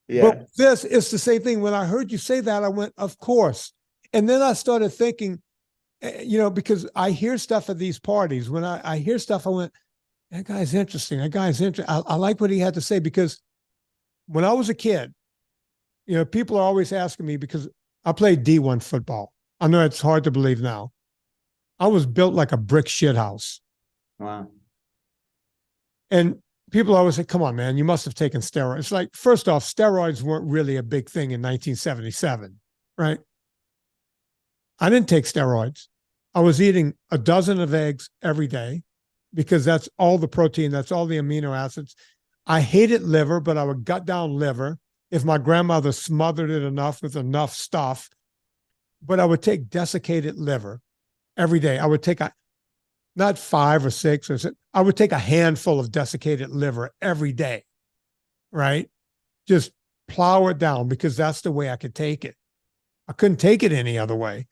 [SPEAKER 2] Yeah.
[SPEAKER 1] But this is the same thing. When I heard you say that, I went, of course. And then I started thinking, you know, because I hear stuff at these parties. When I hear stuff, I went, that guy's interesting. That guy's interesting. I like what he had to say, because when I was a kid, you know, people are always asking me, because I played D1 football. I know it's hard to believe now. I was built like a brick shit house.
[SPEAKER 2] Wow.
[SPEAKER 1] And people always say, come on, man, you must have taken steroids. It's like, first off, steroids weren't really a big thing in 1977, right? I didn't take steroids. I was eating a dozen of eggs every day because that's all the protein, that's all the amino acids. I hated liver, but I would gut down liver if my grandmother smothered it enough with enough stuff. But I would take desiccated liver every day. I would take not 5 or 6 or 6, I would take a handful of desiccated liver every day, right? Just plow it down because that's the way I could take it. I couldn't take it any other way.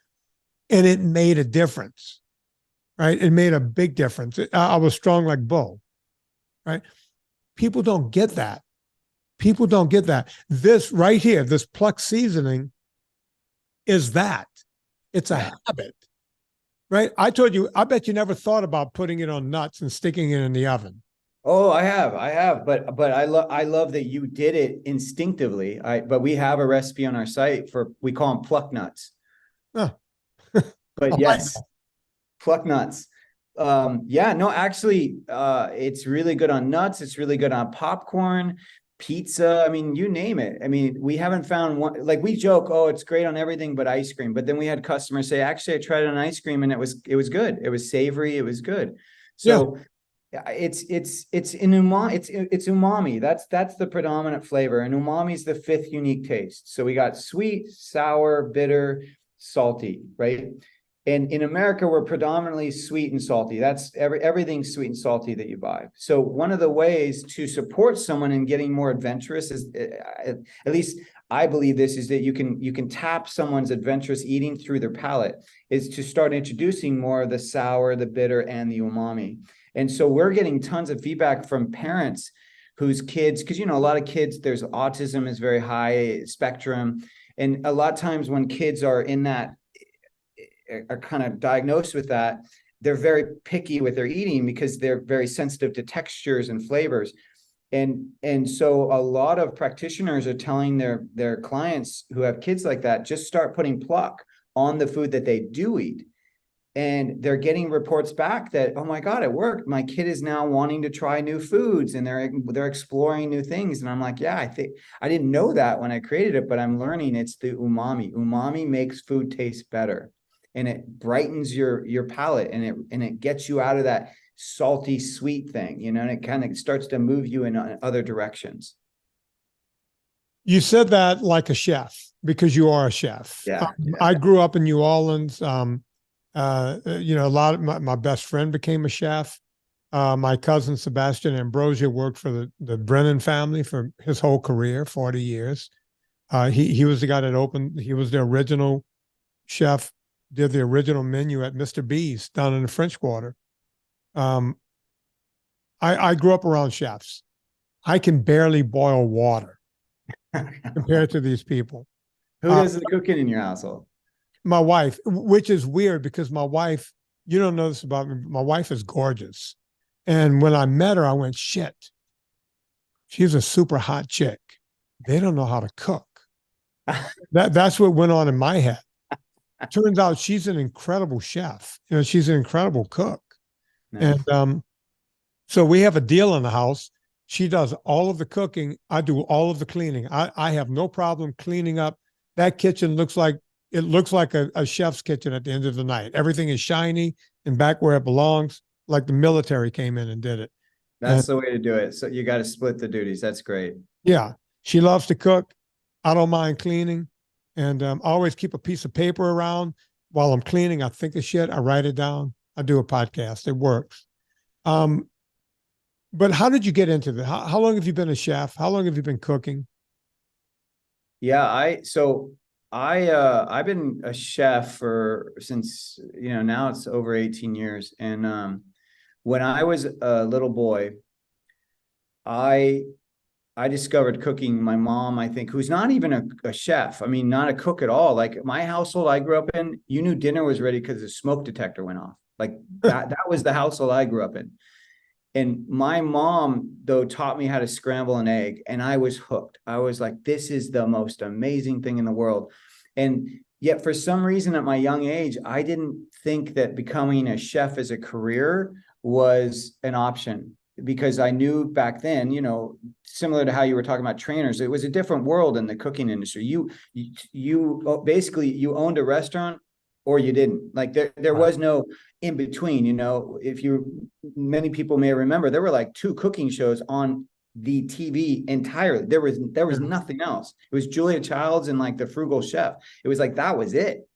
[SPEAKER 1] And it made a difference, right? It made a big difference. I was strong like bull, right? People don't get that. People don't get that. This right here, this Pluck seasoning is that. It's a habit, right? I told you, I bet you never thought about putting it on nuts and sticking it in the oven.
[SPEAKER 2] Oh, I have, but I love that you did it instinctively. But we have a recipe on our site we call them Pluck nuts.
[SPEAKER 1] Oh.
[SPEAKER 2] But yes, Pluck nuts. Yeah, no, actually, it's really good on nuts. It's really good on popcorn, pizza. I mean, you name it. I mean, we haven't found one, like we joke, oh, it's great on everything but ice cream. But then we had customers say, actually, I tried it on ice cream and it was good. It was savory. It was good. So it's an umami. It's umami. That's the predominant flavor. And umami is the 5th unique taste. So we got sweet, sour, bitter, salty, right? And in America, we're predominantly sweet and salty. That's everything's sweet and salty that you buy. So one of the ways to support someone in getting more adventurous is, at least I believe this, is that you can tap someone's adventurous eating through their palate, is to start introducing more of the sour, the bitter, and the umami. And so we're getting tons of feedback from parents whose kids, because, you know, a lot of kids, there's autism is very high spectrum. And a lot of times when kids are in that, are kind of diagnosed with that, they're very picky with their eating because they're very sensitive to textures and flavors. And so a lot of practitioners are telling their clients who have kids like that, just start putting Pluck on the food that they do eat. And they're getting reports back that, oh my God, it worked. My kid is now wanting to try new foods and they're exploring new things. And I'm like, yeah, I think I didn't know that when I created it, but I'm learning it's the umami. Umami makes food taste better. And it brightens your palate, and it gets you out of that salty sweet thing, you know, and it kind of starts to move you in other directions.
[SPEAKER 1] You said that like a chef, because you are a chef.
[SPEAKER 2] Yeah.
[SPEAKER 1] I grew up in New Orleans. You know, a lot of my best friend became a chef. My cousin Sebastian Ambrosia worked for the Brennan family for his whole career, 40 years. He was the guy that opened. He was the original chef. Did the original menu at Mr. B's down in the French Quarter. I grew up around chefs. I can barely boil water compared to these people.
[SPEAKER 2] Who does the cooking in your household?
[SPEAKER 1] My wife, which is weird because my wife, you don't know this about me, but my wife is gorgeous. And when I met her, I went, shit, she's a super hot chick. They don't know how to cook. That's what went on in my head. Turns out she's an incredible chef. You know, she's an incredible cook. Nice. And so we have a deal in the house. She does all of the cooking. I do all of the cleaning. I have no problem cleaning up. That kitchen looks like a chef's kitchen at the end of the night. Everything is shiny and back where it belongs, like the military came in and did it.
[SPEAKER 2] That's the way to do it. So you got to split the duties. That's great.
[SPEAKER 1] Yeah. She loves to cook. I don't mind cleaning. And I always keep a piece of paper around while I'm cleaning. I think of shit. I write it down. I do a podcast. It works. But how did you get into this? How long have you been a chef? How long have you been cooking?
[SPEAKER 2] Yeah, I've been a chef since, now it's over 18 years. And when I was a little boy, I discovered cooking. My mom, I think, who's not even a chef. I mean, not a cook at all. Like my household I grew up in, you knew dinner was ready because the smoke detector went off. Like that was the household I grew up in. And my mom, though, taught me how to scramble an egg, and I was hooked. I was like, this is the most amazing thing in the world. And yet for some reason at my young age, I didn't think that becoming a chef as a career was an option, because I knew back then, similar to how you were talking about trainers, it was a different world in the cooking industry. You basically, you owned a restaurant or you didn't. Like there was no in between. Many people may remember, there were like 2 cooking shows on the TV entirely. There was nothing else. It was Julia Childs and like the Frugal Chef. It was like, that was it.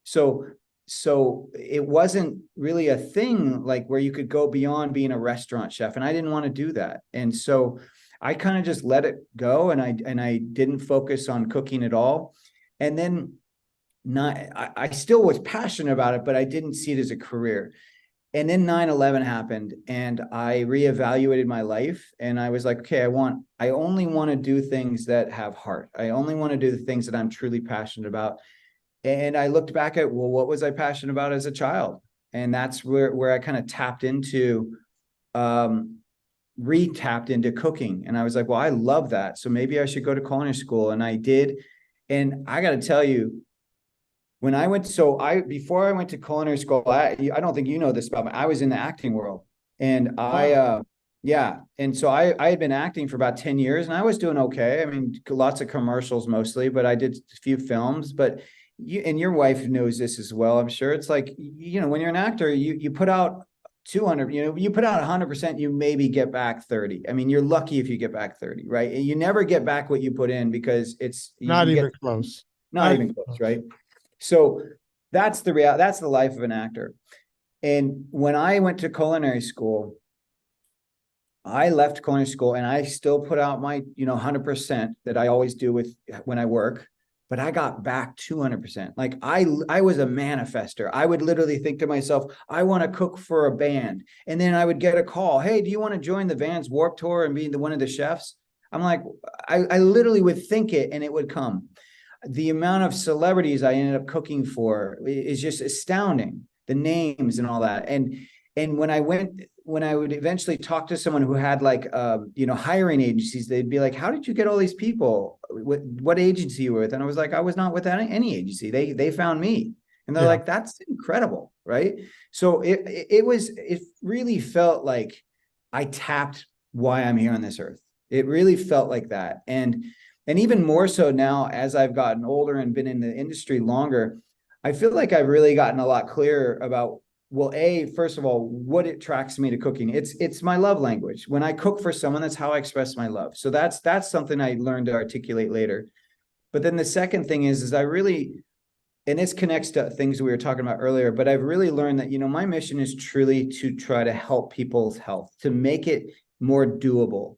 [SPEAKER 2] So it wasn't really a thing like where you could go beyond being a restaurant chef. And I didn't want to do that. And so I kind of just let it go. And I didn't focus on cooking at all. And then I still was passionate about it, but I didn't see it as a career. And then 9/11 happened and I reevaluated my life, and I was like, okay, I only want to do things that have heart. I only want to do the things that I'm truly passionate about. And I looked back at, well, what was I passionate about as a child? And that's where I kind of tapped into, re-tapped into cooking. And I was like, well, I love that. So maybe I should go to culinary school. And I did. And I got to tell you, before I went to culinary school, I don't think you know this about me. I was in the acting world, and and so I had been acting for about 10 years, and I was doing okay. I mean, lots of commercials mostly, but I did a few films. But your wife knows this as well, I'm sure. It's like, when you're an actor, you put out 200, you put out 100%, you maybe get back 30. I mean, you're lucky if you get back 30, right? And you never get back what you put in, because it's
[SPEAKER 1] not even close.
[SPEAKER 2] Not even close, right? So that's the life of an actor. And when I went to culinary school, I left culinary school and I still put out my, 100% that I always do when I work, but I got back 200%. Like I was a manifester. I would literally think to myself, I want to cook for a band. And then I would get a call. Hey, do you want to join the Vans Warped Tour and be one of the chefs? I'm like, I literally would think it and it would come. The amount of celebrities I ended up cooking for is just astounding, the names and all that. And when I would eventually talk to someone who had like, hiring agencies, they'd be like, how did you get all these people? What agency you were with? And I was like, I was not with any agency. They found me. And they're like, that's incredible. Right. So it really felt like I tapped why I'm here on this earth. It really felt like that. And even more so now, as I've gotten older and been in the industry longer, I feel like I've really gotten a lot clearer about, well, first of all, what attracts me to cooking. It's my love language. When I cook for someone, that's how I express my love. So that's something I learned to articulate later. But then the second thing is I really, and this connects to things we were talking about earlier, but I've really learned that, my mission is truly to try to help people's health, to make it more doable,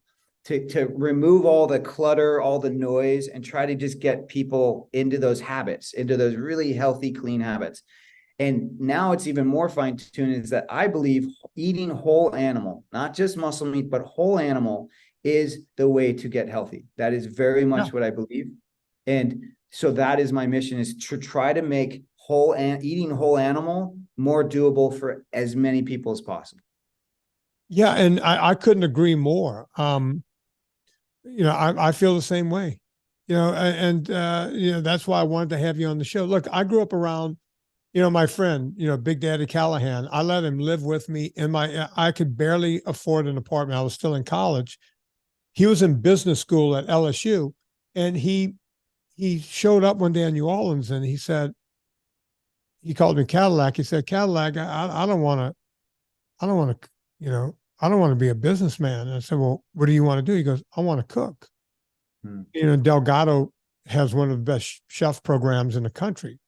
[SPEAKER 2] to remove all the clutter, all the noise, and try to just get people into those habits, into those really healthy, clean habits. And now it's even more fine-tuned, is that I believe eating whole animal, not just muscle meat, but whole animal, is the way to get healthy. That is very much what I believe. And so that is my mission, is to try to make eating whole animal more doable for as many people as possible.
[SPEAKER 1] Yeah, and I couldn't agree more. You know, I feel the same way. You know, and you know, that's why I wanted to have you on the show. Look, I grew up around, you know, my friend, you know, Big Daddy Callahan. I let him live with me in I could barely afford an apartment. I was still in college. He was in business school at LSU, and he showed up one day in New Orleans, and he said, he called me Cadillac. He said, Cadillac, I don't want to, you know, I don't want to be a businessman. And I said, well, what do you want to do? He goes, I want to cook. You know, Delgado has one of the best chef programs in the country.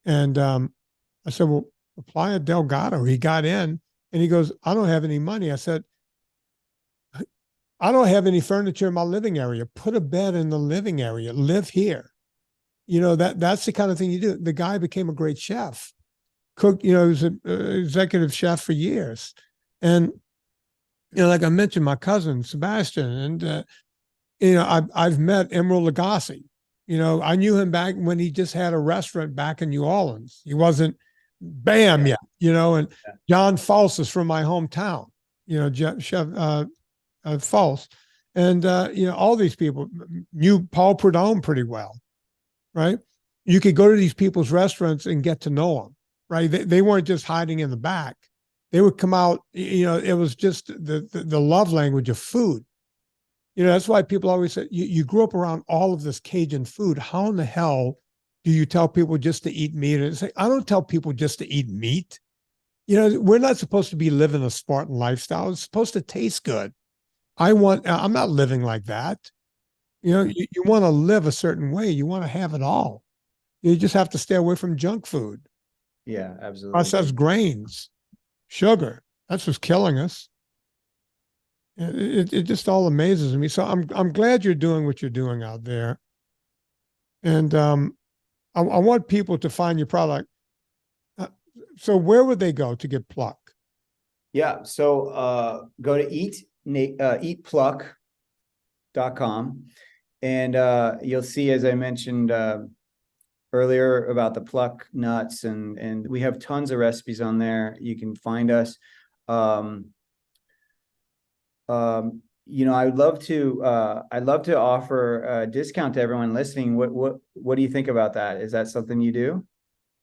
[SPEAKER 1] And I said, well, apply at Delgado. He got in, and he goes, I don't have any money. I said, I don't have any furniture in my living area. Put a bed in the living area. Live here. You know, that's the kind of thing you do. The guy became a great chef. Cook, you know, he was an executive chef for years. And, you know, like I mentioned, my cousin, Sebastian, and, you know, I've met Emeril Lagasse. You know, I knew him back when he just had a restaurant back in New Orleans. He wasn't bam yet, you know, and John False is from my hometown, you know, Chef False. And, you know, all these people knew Paul Prudhomme pretty well, right? You could go to these people's restaurants and get to know them, right? They weren't just hiding in the back. They would come out, you know, it was just the love language of food. You know, that's why people always say, you grew up around all of this Cajun food. How in the hell do you tell people just to eat meat? And it's like, I don't tell people just to eat meat. You know, we're not supposed to be living a Spartan lifestyle. It's supposed to taste good. I'm not living like that. You know, you want to live a certain way. You want to have it all. You just have to stay away from junk food.
[SPEAKER 2] Yeah, absolutely.
[SPEAKER 1] Processed grains, sugar. That's what's killing us. It just all amazes me. So I'm glad you're doing what you're doing out there. And I want people to find your product. So where would they go to get Pluck?
[SPEAKER 2] Yeah. So go to eatpluck.com, and you'll see, as I mentioned earlier, about the Pluck nuts, and we have tons of recipes on there. You can find us. You know, I'd love to offer a discount to everyone listening. What do you think about that? Is that something you do?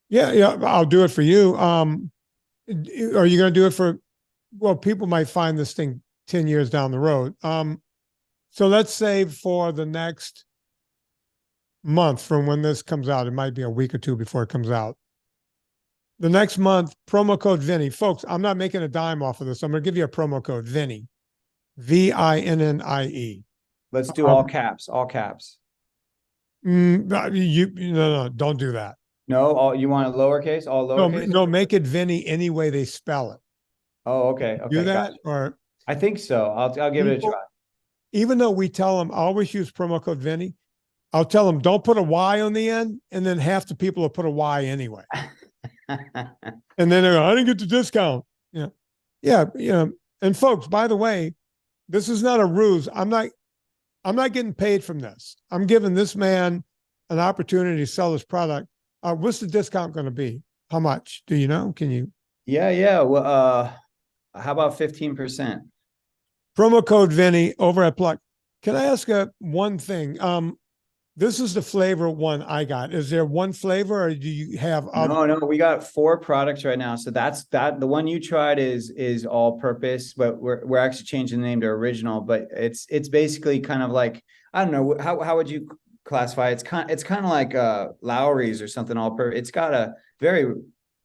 [SPEAKER 1] Yeah, I'll do it for you. Are you going to do it for, well, people might find this thing 10 years down the road. So let's say for the next month from when this comes out, it might be a week or two before it comes out. The next month, promo code Vinnie. Folks, I'm not making a dime off of this. I'm going to give you a promo code Vinnie. VINNIE.
[SPEAKER 2] Let's do all caps, all caps.
[SPEAKER 1] No, don't do that.
[SPEAKER 2] No, you want a lowercase, all lowercase?
[SPEAKER 1] No, make it Vinnie any way they spell it.
[SPEAKER 2] Oh, okay.
[SPEAKER 1] Do that, or
[SPEAKER 2] I think so. I'll give it a try.
[SPEAKER 1] Even though we tell them, I always use promo code Vinnie. I'll tell them, don't put a Y on the end, and then half the people will put a Y anyway. And then they're going, I didn't get the discount. Yeah. And folks, by the way, this is not a ruse. I'm not getting paid from this. I'm giving this man an opportunity to sell his product. What's the discount going to be? How much? Do you know? Can you?
[SPEAKER 2] Yeah. Well, how about 15%?
[SPEAKER 1] Promo code Vinnie over at Pluck. Can I ask one thing? This is the flavor one I got. Is there one flavor, or do you have other?
[SPEAKER 2] No, we got 4 products right now. So that's the one you tried is all purpose, but we're actually changing the name to original, but it's basically kind of like, I don't know, how would you classify it? It's kind of like Lowry's or something all purpose. It's got a very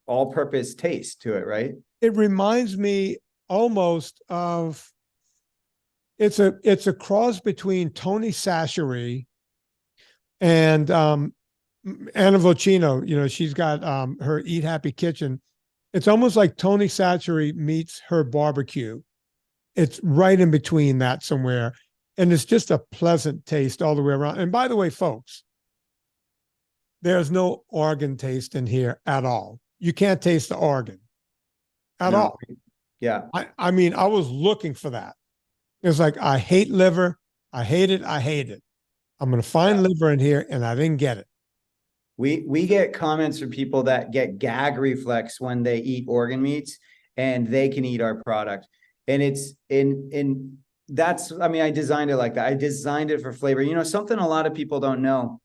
[SPEAKER 2] all purpose taste to it, right?
[SPEAKER 1] It reminds me almost of, it's a cross between Tony Chachere and Anna Vocino. You know, she's got her Eat Happy Kitchen. It's almost like Tony Chachere meets her barbecue. It's right in between that somewhere. And it's just a pleasant taste all the way around. And by the way, folks, there's no organ taste in here at all. You can't taste the organ at all.
[SPEAKER 2] Yeah.
[SPEAKER 1] I mean, I was looking for that. It's like, I hate liver. I hate it. I hate it. I'm going to find liver in here, and I didn't get it.
[SPEAKER 2] We get comments from people that get gag reflex when they eat organ meats, and they can eat our product. And it's that's, I mean, I designed it like that. I designed it for flavor. You know, something a lot of people don't know.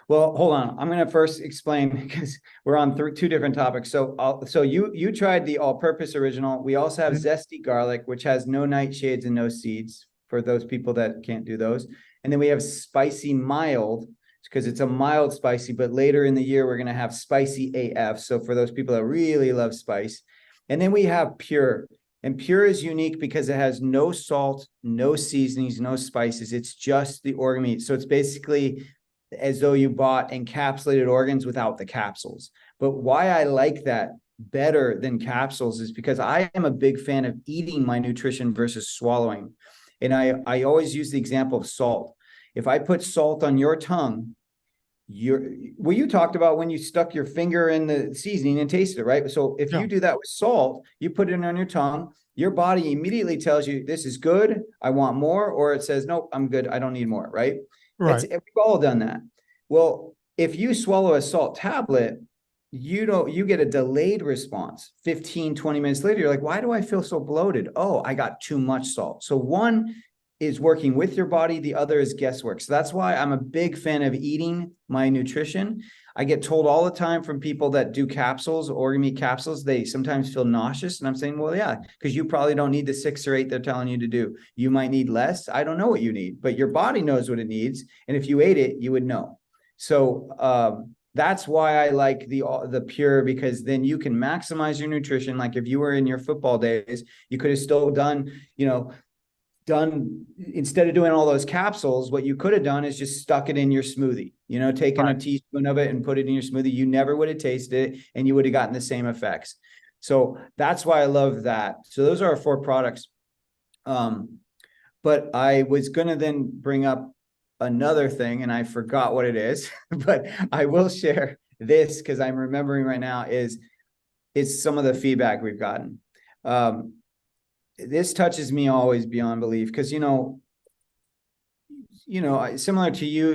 [SPEAKER 2] Well, hold on. I'm going to first explain, because we're on two different topics. So you tried the all-purpose original. We also have zesty garlic, which has no nightshades and no seeds for those people that can't do those. And then we have spicy mild, because it's a mild spicy, but later in the year, we're going to have spicy AF. So for those people that really love spice. And then we have pure. And pure is unique because it has no salt, no seasonings, no spices. It's just the organ meat. So it's basically as though you bought encapsulated organs without the capsules. But why I like that better than capsules is because I am a big fan of eating my nutrition versus swallowing. And I always use the example of salt. If I put salt on your tongue, you talked about when you stuck your finger in the seasoning and tasted it, right? So if you do that with salt, you put it on your tongue, your body immediately tells you, this is good, I want more, or it says, nope, I'm good, I don't need more, right? Right. We've all done that. Well, if you swallow a salt tablet, you get a delayed response. 15, 20 minutes later, you're like, why do I feel so bloated? Oh, I got too much salt. So one is working with your body, the other is guesswork. So that's why I'm a big fan of eating my nutrition. I get told all the time from people that do capsules, organ meat capsules, they sometimes feel nauseous. And I'm saying, well, yeah, because you probably don't need the 6 or 8 they're telling you to do. You might need less. I don't know what you need, but your body knows what it needs. And if you ate it, you would know. So that's why I like the pure, because then you can maximize your nutrition. Like if you were in your football days, you could have still done, instead of doing all those capsules, what you could have done is just stuck it in your smoothie, taken a teaspoon of it and put it in your smoothie. You never would have tasted it and you would have gotten the same effects. So that's why I love that. So those are our 4 products. But I was going to then bring up another thing and I forgot what it is, but I will share this because I'm remembering right now is some of the feedback we've gotten. This touches me always beyond belief because, similar to you,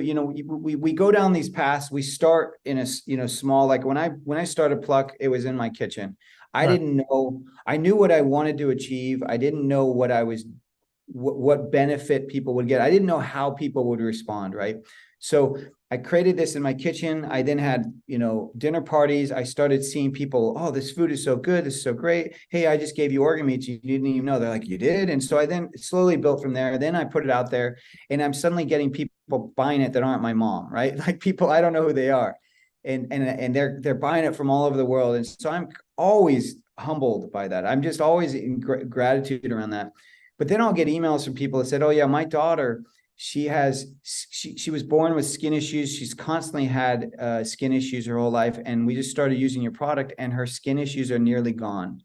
[SPEAKER 2] we go down these paths. We start in a, small, like when I started Pluck, it was in my kitchen. I didn't know, I knew what I wanted to achieve. I didn't know what benefit people would get. I didn't know how people would respond. Right. So I created this in my kitchen. I then had, dinner parties. I started seeing people, oh, this food is so good. This is so great. Hey, I just gave you organ meats. You didn't even know. They're like, you did. And so I then slowly built from there. Then I put it out there and I'm suddenly getting people buying it that aren't my mom, right? Like people, I don't know who they are. And they're buying it from all over the world. And so I'm always humbled by that. I'm just always in gratitude around that. But then I'll get emails from people that said, oh yeah, my daughter, she was born with skin issues. She's constantly had skin issues her whole life. And we just started using your product and her skin issues are nearly gone.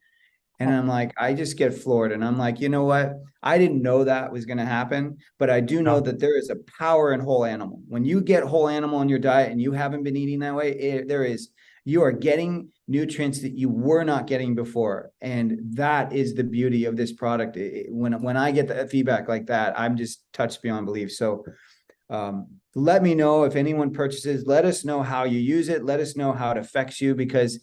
[SPEAKER 2] And I'm like, I just get floored. And I'm like, you know what? I didn't know that was going to happen, but I do know that there is a power in whole animal. When you get whole animal in your diet and you haven't been eating that way, you are getting nutrients that you were not getting before. And that is the beauty of this product. When I get the feedback like that, I'm just touched beyond belief. So let me know if anyone purchases, let us know how you use it. Let us know how it affects you, because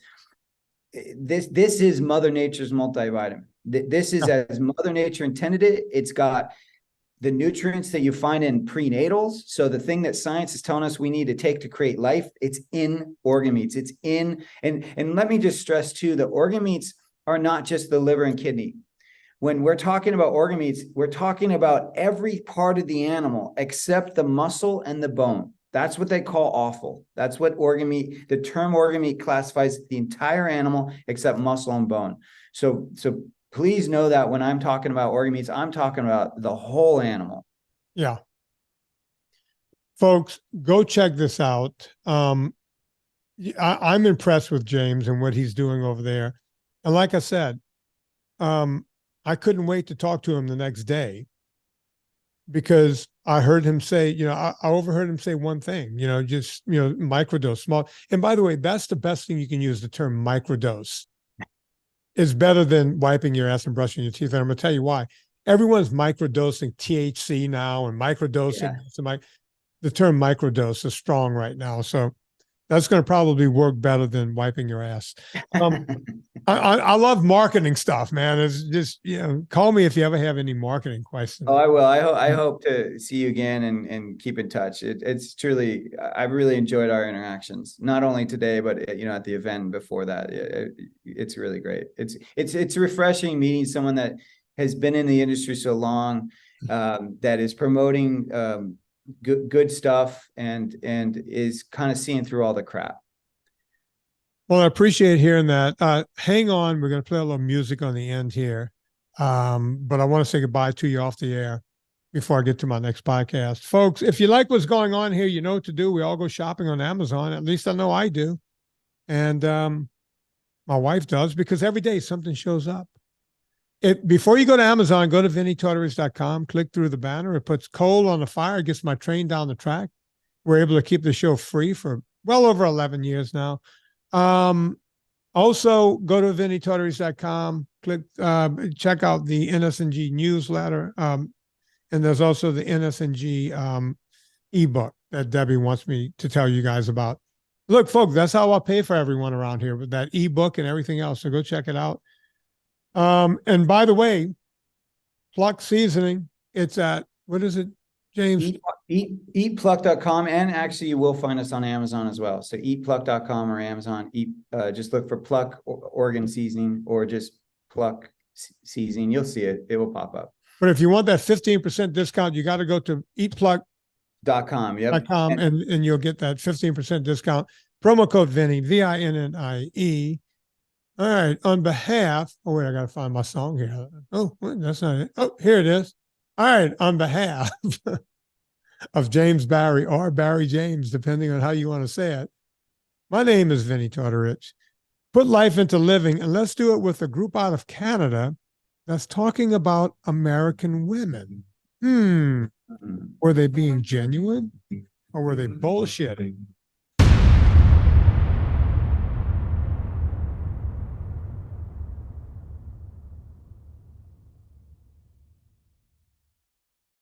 [SPEAKER 2] this is Mother Nature's multivitamin. This is as Mother Nature intended it. It's got the nutrients that you find in prenatals. So the thing that science is telling us we need to take to create life, it's in organ meats. It's in, and let me just stress too, the organ meats are not just the liver and kidney. When we're talking about organ meats, we're talking about every part of the animal except the muscle and the bone. That's what they call offal. That's what organ meat, the term organ meat classifies the entire animal except muscle and bone. So please know that when I'm talking about organ meats, I'm talking about the whole animal.
[SPEAKER 1] Yeah. Folks, go check this out. I'm impressed with James and what he's doing over there. And like I said, I couldn't wait to talk to him the next day. because I heard him say, I overheard him say one thing, just, microdose, small. And by the way, that's the best thing you can use, the term microdose. Is better than wiping your ass and brushing your teeth. And I'm going to tell you why. Everyone's microdosing THC now and microdosing.
[SPEAKER 2] Yeah.
[SPEAKER 1] The term microdose is strong right now. So that's going to probably work better than wiping your ass. I love marketing stuff, man. It's just, call me if you ever have any marketing questions.
[SPEAKER 2] Oh, I will. I hope to see you again and keep in touch. It's truly, I've really enjoyed our interactions, not only today, but at the event before that. It's really great. It's refreshing meeting someone that has been in the industry so long, that is promoting good stuff and is kind of seeing through all the crap.
[SPEAKER 1] Well, I appreciate hearing that. Hang on, we're going to play a little music on the end here. But I want to say goodbye to you off the air before I get to my next podcast. Folks, if you like what's going on here, you know what to do. We all go shopping on Amazon. At least I know I do. And my wife does, because every day something shows up. Before you go to Amazon, go to VinnieTortorich.com, click through the banner. It puts coal on the fire, gets my train down the track. We're able to keep the show free for well over 11 years now. Also go to VinnieTortorich.com, click, check out the NSNG newsletter. And there's also the NSNG ebook that Debbie wants me to tell you guys about. Look, folks, that's how I pay for everyone around here, with that ebook and everything else. So go check it out. And by the way, Pluck seasoning, it's at, what is it, James?
[SPEAKER 2] Eatpluck.com, and actually you will find us on Amazon as well. So eatpluck.com or Amazon. Just look for Pluck organ seasoning, or just Pluck seasoning. You'll see it. It will pop up.
[SPEAKER 1] But if you want that 15% discount, you got to go to eatpluck.com.
[SPEAKER 2] Yep.
[SPEAKER 1] And you'll get that 15% discount. Promo code Vinnie, VINNIE. All right. On behalf, oh wait, I got to find my song here. Oh, wait, that's not it. Oh, here it is. All right. On behalf of James Barry, or Barry James, depending on how you want to say it, my name is Vinnie Tortorich. Put life into living, and let's do it with a group out of Canada that's talking about American women. Were they being genuine, or were they bullshitting?